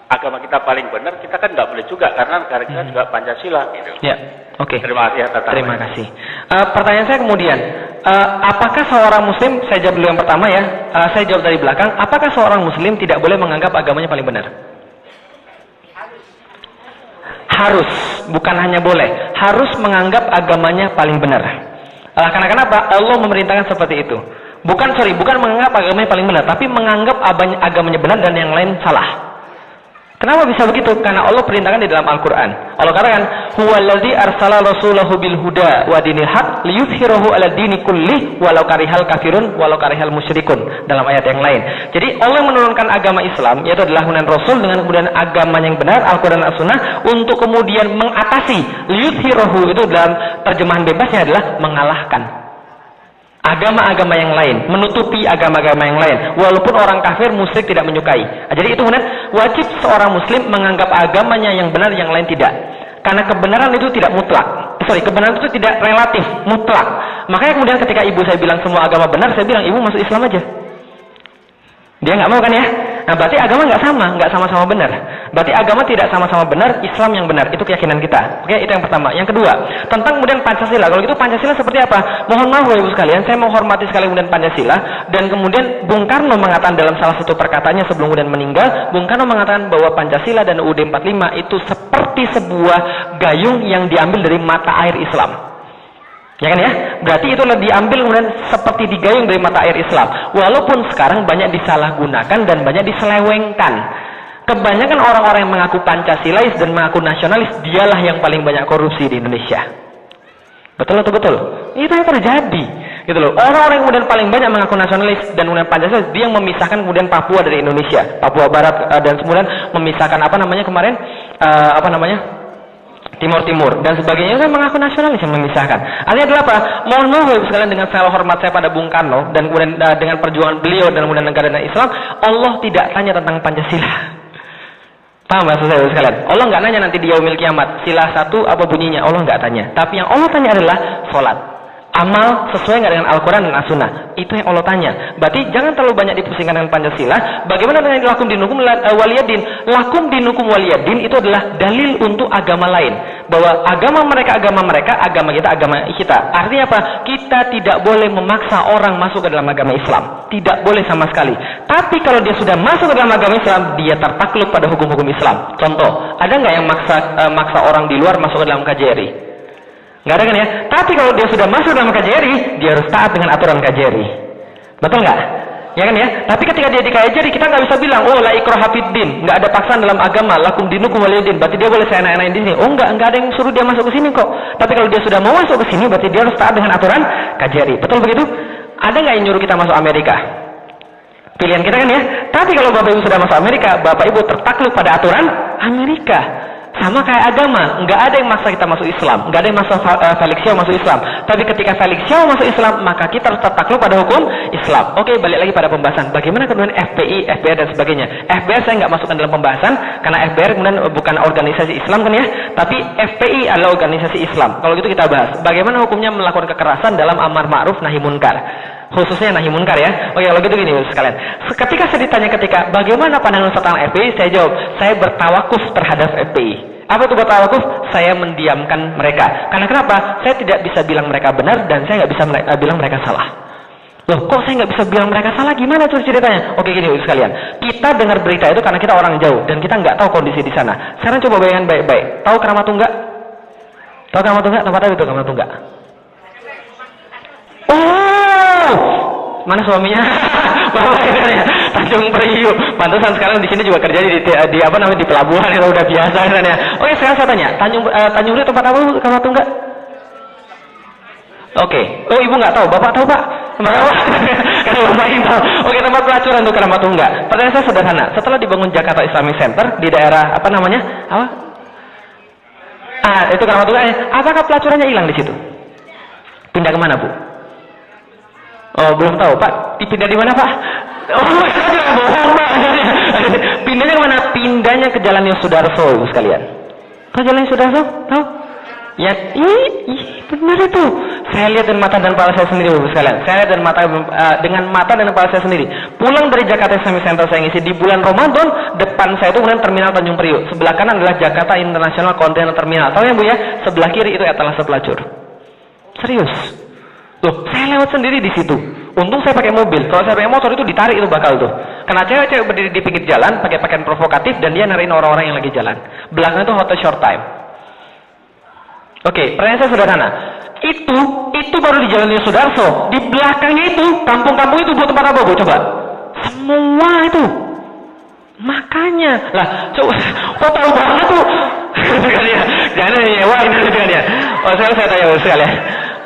agama kita paling benar, kita kan nggak boleh juga karena negara kita juga Pancasila gitu. Ya, oke. Terima kasih atas Terima kasih. Pertanyaan saya kemudian, apakah seorang muslim, saya jawab dulu yang pertama ya, saya jawab dari belakang, apakah seorang muslim tidak boleh menganggap agamanya paling benar? Harus, bukan hanya boleh, harus menganggap agamanya paling benar. Karena kenapa? Allah memerintahkan seperti itu. Bukan menganggap agamanya paling benar, tapi menganggap agamanya benar dan yang lain salah. Kenapa bisa begitu? Karena Allah perintahkan di dalam Al-Quran. Allah katakan, "Huwallazi arsala rasulahu bil huda wa dinil haq liyuzhirahu 'ala dini kullih walau karihal kafirun walau karihal musyrikun." Dalam ayat yang lain. Jadi Allah menurunkan agama Islam, yaitu adalah kemudian Rasul dengan kemudian agama yang benar, Al-Quran dan As-Sunnah, untuk kemudian mengatasi. Liyuzhirahu itu dalam terjemahan bebasnya adalah mengalahkan agama-agama yang lain, menutupi agama-agama yang lain, walaupun orang kafir musyrik tidak menyukai. Jadi itu kemudian wajib seorang muslim menganggap agamanya yang benar, yang lain tidak. Karena kebenaran itu tidak mutlak. Kebenaran itu tidak relatif, mutlak. Makanya kemudian ketika ibu saya bilang semua agama benar, saya bilang ibu masuk Islam aja. Dia nggak mau kan ya? Nah berarti agama nggak sama-sama benar. Berarti agama tidak sama-sama benar, Islam yang benar. Itu keyakinan kita. Oke, itu yang pertama. Yang kedua, tentang kemudian Pancasila. Kalau gitu Pancasila seperti apa? Mohon maaf Bapak Ibu sekalian, saya menghormati sekali kemudian Pancasila. Dan kemudian Bung Karno mengatakan dalam salah satu perkataannya sebelum kemudian meninggal, Bung Karno mengatakan bahwa Pancasila dan UUD 45 itu seperti sebuah gayung yang diambil dari mata air Islam. Ya kan ya? Berarti itulah diambil kemudian seperti digayung dari mata air Islam. Walaupun sekarang banyak disalahgunakan dan banyak diselewengkan. Kebanyakan orang-orang yang mengaku Pancasilais dan mengaku nasionalis, dialah yang paling banyak korupsi di Indonesia. Betul atau betul? Itu yang terjadi. Gitu loh. Orang-orang yang kemudian paling banyak mengaku nasionalis dan kemudian Pancasila, dia yang memisahkan kemudian Papua dari Indonesia, Papua Barat, dan kemudian memisahkan kemarin Timur dan sebagainya, kan mengaku nasionalis yang memisahkan. Artinya adalah apa? Mohon maaf sekalian, dengan segala hormat saya pada Bung Karno dan kemudian dengan perjuangan beliau dan kemudian negara dan Islam, Allah tidak tanya tentang Pancasila. Paham maksud saya sekalian? Allah nggak nanya nanti di yaumil kiamat sila 1 apa bunyinya, Allah nggak tanya. Tapi yang Allah tanya adalah sholat. Amal sesuai nggak dengan Al-Quran dan As-Sunnah? Itu yang Allah tanya. Berarti jangan terlalu banyak dipusingkan dengan Pancasila. Bagaimana dengan lakum dinukum waliyadin? Lakum dinukum waliyadin itu adalah dalil untuk agama lain. Bahwa agama mereka, agama kita. Artinya apa? Kita tidak boleh memaksa orang masuk ke dalam agama Islam. Tidak boleh sama sekali. Tapi kalau dia sudah masuk ke dalam agama Islam, dia tertakluk pada hukum-hukum Islam. Contoh, ada nggak yang maksa orang di luar masuk ke dalam KJRI? Nggak ada kan ya? Tapi kalau dia sudah masuk dalam KJRI, dia harus taat dengan aturan KJRI. Betul nggak? Ya kan ya? Tapi ketika dia di KJRI, kita nggak bisa bilang, oh la ikraha fiddin, nggak ada paksaan dalam agama, lakum dinukum waliyadin, berarti dia boleh seenak-enaknya di sini. Oh nggak ada yang suruh dia masuk ke sini kok. Tapi kalau dia sudah mau masuk ke sini, berarti dia harus taat dengan aturan KJRI. Betul begitu? Ada nggak yang nyuruh kita masuk Amerika? Pilihan kita kan ya? Tapi kalau Bapak Ibu sudah masuk Amerika, Bapak Ibu tertakluk pada aturan Amerika. Sama kayak agama, nggak ada yang maksa kita masuk Islam, nggak ada yang maksa Felix Xiao masuk Islam. Tapi ketika Felix Xiao masuk Islam, maka kita harus tertakluk pada hukum Islam. Oke, balik lagi pada pembahasan. Bagaimana kemudian FPI, FBR dan sebagainya? FBR saya nggak masukkan dalam pembahasan karena FBR kemudian bukan organisasi Islam kan ya, tapi FPI adalah organisasi Islam. Kalau gitu kita bahas. Bagaimana hukumnya melakukan kekerasan dalam amar ma'ruf nahi munkar? Khususnya nahi munkar ya. Oke, kalau gitu gini sekalian. Ketika saya ditanya bagaimana pandangan Ustaz tentang FPI, saya jawab, saya bertawakuf terhadap FPI. Apa itu bertawakuf? Saya mendiamkan mereka. Karena kenapa? Saya tidak bisa bilang mereka benar dan saya nggak bisa bilang mereka salah. Loh, kok saya nggak bisa bilang mereka salah? Gimana tuh ceritanya? Oke, gini sekalian. Kita dengar berita itu karena kita orang jauh dan kita nggak tahu kondisi di sana. Sekarang coba bayangkan baik-baik. Tahu Keramat-Tunggak? Tahu Keramat-Tunggak? Tempat apa itu Keramat-Tunggak? Oh, mana suaminya? Bapak ya, Tanjung Priuk. Pantesan sekarang di sini juga kerja di apa namanya di pelabuhan itu udah biasa kan ya. Oke, sekarang saya tanya, Tanjung Priuk tempat apa Keramat-Tunggak? Oke. Oh, Ibu nggak tahu, Bapak tahu Pak? Karena Bapak yang tahu. Oke, tempat pelacuran untuk Keramat-Tunggak. Pertanyaan saya sederhana. Setelah dibangun Jakarta Islamic Center di daerah apa namanya? Apa? Itu Keramat-Tunggak. Apakah pelacurannya hilang di situ? Pindah kemana Bu? Oh, belum tahu Pak. Dipindah di mana Pak? Oh, bohong Pak. Pindahnya kemana? Pindahnya ke Jalan Yosudarso sekalian. Ke Jalan Yosudarso? Tahu? Ya, benar itu. Saya lihat dengan mata dan kepala saya sendiri sekalian. Saya lihat dengan mata dan kepala saya sendiri. Pulang dari Jakarta Islamic Center saya ngisi di bulan Ramadan, depan saya itu kemudian Terminal Tanjung Priuk. Sebelah kanan adalah Jakarta International Container Terminal. Tahu ya Bu ya? Sebelah kiri itu etalase pelacur. Serius. Loh, saya lewat sendiri di situ. Untung saya pakai mobil. Kalau saya pakai motor itu ditarik itu bakal tuh. Karena cewek-cewek berdiri di pinggir jalan pakai pakaian provokatif dan dia nariin orang-orang yang lagi jalan. Belakang itu hotel short time. Oke, pertanyaan saya sederhana. Itu baru di Jalan Yosudarso. Di belakangnya itu, kampung-kampung itu buat tempat apa Bu? Coba. Semua itu. Makanya. Lah, coba. Kok tahu banget tuh? Jangan nyewa ini sekalian. Oh, saya tanya sekalian.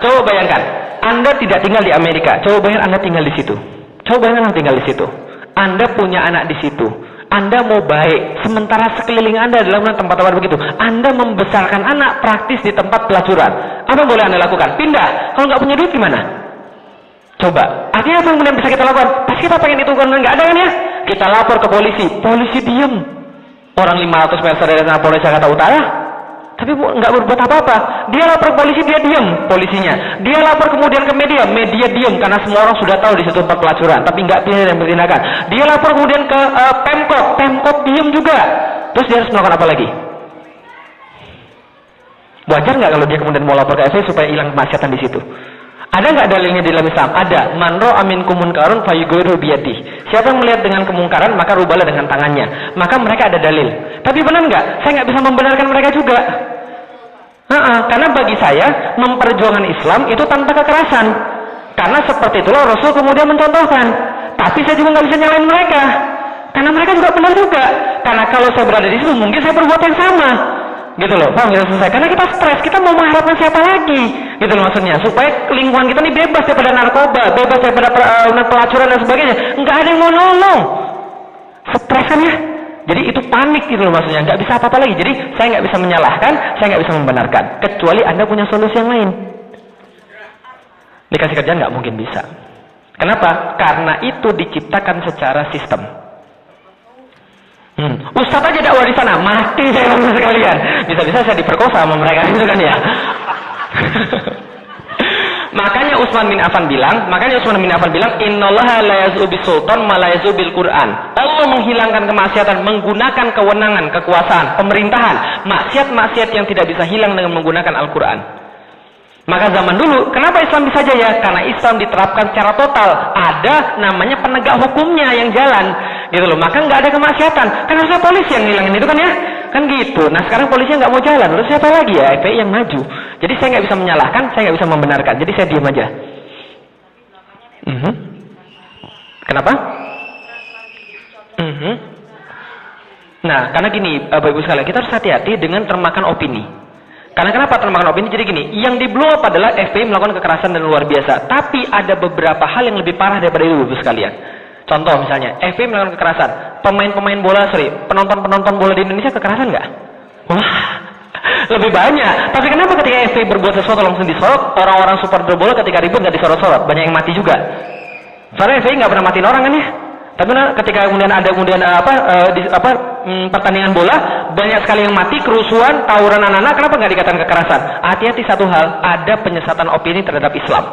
Coba bayangkan. Anda tidak tinggal di Amerika. Coba bayangkan Anda tinggal di situ. Coba bayangkan Anda tinggal di situ. Anda punya anak di situ. Anda mau baik. Sementara sekeliling Anda adalah tempat-tempat begitu. Anda membesarkan anak praktis di tempat pelacuran. Apa yang boleh Anda lakukan? Pindah. Kalau nggak punya duit gimana? Coba. Artinya apa yang kemudian bisa kita lakukan? Pasti kita pengen itu kan nggak ada kan ya? Kita lapor ke polisi. Polisi diem. Orang 500 meter dari sana Polres Jakarta Utara. Tapi nggak berbuat apa-apa. Dia lapor polisi, dia diam polisinya. Dia lapor kemudian ke media diam karena semua orang sudah tahu di situ tempat pelacuran. Tapi nggak pilih yang bertindakan. Dia lapor kemudian ke Pemkot diam juga. Terus dia harus melakukan apa lagi? Wajar nggak kalau dia kemudian mau lapor ke FPI supaya hilang kemaksiatan di situ? Ada nggak dalilnya di dalam Islam? Ada. Man ra'a minkum munkaran falyughayyirhu biyadihi. Siapa yang melihat dengan kemungkaran maka rubahlah dengan tangannya. Maka mereka ada dalil. Tapi benar nggak? Saya nggak bisa membenarkan mereka juga. Karena bagi saya memperjuangkan Islam itu tanpa kekerasan. Karena seperti itulah Rasul kemudian mencontohkan. Tapi saya juga nggak bisa nyalain mereka. Karena mereka juga benar juga. Karena kalau saya berada di situ mungkin saya berbuat yang sama. Gitu loh, paham kita selesai. Karena kita stres, kita mau mengharapkan siapa lagi? Gitu loh maksudnya. Supaya lingkungan kita ini bebas daripada narkoba, bebas daripada pelacuran dan sebagainya. Nggak ada yang mau nolong. Stres kan ya? Jadi itu panik gitu loh maksudnya. Nggak bisa apa-apa lagi. Jadi saya nggak bisa menyalahkan, saya nggak bisa membenarkan. Kecuali Anda punya solusi yang lain. Dikasih kerjaan nggak mungkin bisa. Kenapa? Karena itu diciptakan secara sistem. Ustadz aja dakwah di sana, mati saya sekalian. Bisa-bisa saya diperkosa sama mereka itu kan ya. Makanya Utsman bin Affan bilang, innallaha la yaz'u bisultan ma la yaz'u bil Qur'an. Allah menghilangkan kemaksiatan menggunakan kewenangan, kekuasaan, pemerintahan, maksiat-maksiat yang tidak bisa hilang dengan menggunakan Al-Qur'an. Maka zaman dulu, kenapa Islam bisa jaya? Karena Islam diterapkan secara total. Ada namanya penegak hukumnya yang jalan, gitu loh. Maka nggak ada kemaksiatan. Kan harusnya polisi yang ngilangin itu kan ya? Kan gitu. Nah sekarang polisi nggak mau jalan, terus siapa lagi ya? FPI yang maju. Jadi saya nggak bisa menyalahkan, saya nggak bisa membenarkan. Jadi saya diam aja. Kenapa? Nah, karena gini, Bapak Ibu sekalian, kita harus hati-hati dengan termakan opini. Karena kenapa termakan opini? Jadi gini, yang di blow up adalah FPI melakukan kekerasan dan luar biasa. Tapi ada beberapa hal yang lebih parah daripada itu, Bapak sekalian. Contoh misalnya, FPI melakukan kekerasan. Penonton-penonton bola di Indonesia kekerasan nggak? Wah, lebih banyak. Tapi kenapa ketika FPI berbuat sesuatu langsung disorot, orang-orang supporter bola ketika ribut nggak disorot-sorot, banyak yang mati juga. Soalnya FPI nggak pernah matiin orang kan ya? Tapi ketika kemudian ada pertandingan bola, banyak sekali yang mati, kerusuhan, tawuran anak-anak, kenapa nggak dikatakan kekerasan? Hati-hati satu hal, ada penyesatan opini terhadap Islam.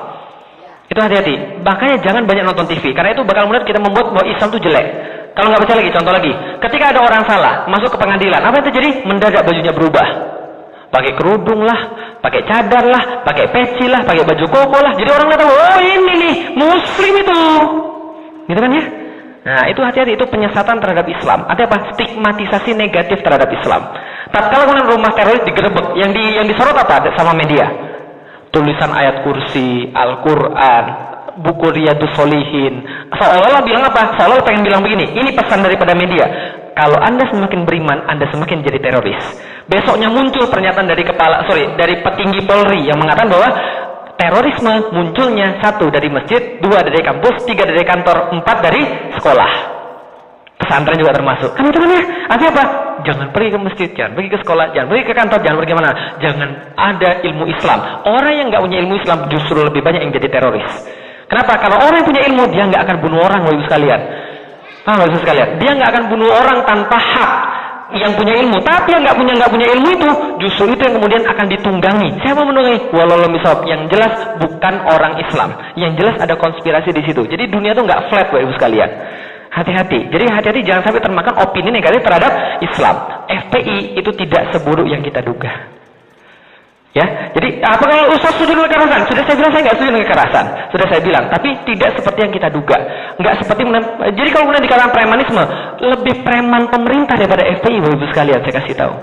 Itu hati-hati. Makanya jangan banyak nonton TV, karena itu bakal kemudian kita membuat bahwa Islam itu jelek. Kalau nggak percaya lagi, contoh lagi, ketika ada orang salah masuk ke pengadilan, apa yang terjadi? Mendadak bajunya berubah, pakai kerudung lah, pakai cadar lah, pakai peci lah, pakai baju koko lah. Jadi orang lihat, oh ini nih Muslim itu, gitu kan ya? Nah itu hati-hati, itu penyesatan terhadap Islam. Ada apa? Stigmatisasi negatif terhadap Islam. Tatkala kemudian rumah teroris digerebek, yang disorot apa? Sama media. Tulisan ayat kursi, Al-Quran, buku Riyadus Sholihin. Seolah-olah bilang apa? Seolah-olah pengen bilang begini. Ini pesan daripada media. Kalau Anda semakin beriman, Anda semakin jadi teroris. Besoknya muncul pernyataan dari dari petinggi Polri yang mengatakan bahwa terorisme munculnya 1 dari masjid, 2 dari kampus, 3 dari kantor, 4 dari sekolah. Pesantren juga termasuk. Kan itu kan ya? Artinya apa? Jangan pergi ke masjid, jangan pergi ke sekolah, jangan pergi ke kantor, jangan pergi mana. Jangan ada ilmu Islam. Orang yang nggak punya ilmu Islam justru lebih banyak yang jadi teroris. Kenapa? Karena orang yang punya ilmu, dia nggak akan bunuh orang, Bapak Ibu sekalian. Paham Bapak Ibu sekalian? Dia nggak akan bunuh orang tanpa hak. Yang punya ilmu, tapi yang nggak punya ilmu itu justru itu yang kemudian akan ditunggangi. Siapa menunggangi? Walau misal, yang jelas bukan orang Islam. Yang jelas ada konspirasi di situ. Jadi dunia itu nggak flat, Bapak Ibu sekalian. Hati-hati. Jadi hati-hati jangan sampai termakan opini negatif terhadap Islam. FPI itu tidak seburuk yang kita duga. Ya, jadi apa kalau Ustaz setuju dengan kekerasan? Sudah saya bilang saya nggak setuju dengan kekerasan. Sudah saya bilang, tapi tidak seperti yang kita duga. Nggak seperti jadi kalau kemudian dikatakan premanisme, lebih preman pemerintah daripada FPI, Ibu sekalian, saya kasih tahu.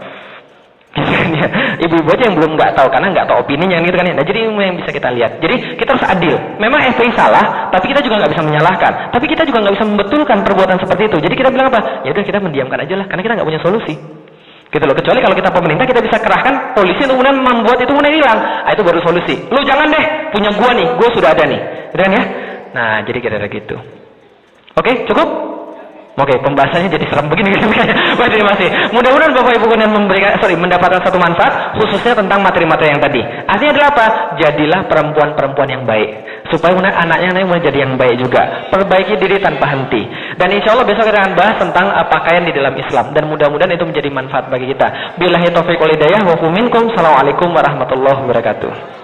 Ibu-ibu aja yang belum nggak tahu karena nggak tahu opininya gitu kan ya. Nah, jadi ilmu yang bisa kita lihat. Jadi kita harus adil. Memang FPI salah, tapi kita juga nggak bisa menyalahkan. Tapi kita juga nggak bisa membetulkan perbuatan seperti itu. Jadi kita bilang apa? Ya udah kita mendiamkan aja lah, karena kita nggak punya solusi. Gitu loh. Kecuali kalau kita pemerintah, kita bisa kerahkan polisi untuk kemudian membuat itu kemudian hilang. Nah, itu baru solusi. Lu jangan deh, punya gua nih, gua sudah ada nih. Gitu kan ya? Nah, jadi kira-kira gitu. Oke, cukup? Oke, pembahasannya jadi serem begini terima kasih. Mudah-mudahan Bapak Ibu kemudian mendapatkan satu manfaat khususnya tentang materi-materi yang tadi. Artinya adalah apa? Jadilah perempuan-perempuan yang baik. Supaya kemudian anaknya nanti menjadi yang baik juga. Perbaiki diri tanpa henti. Dan insya Allah besok kita akan bahas tentang pakaian di dalam Islam. Dan mudah-mudahan itu menjadi manfaat bagi kita. Billahi taufiq wal hidayah wa minkum. Assalamualaikum warahmatullahi wabarakatuh.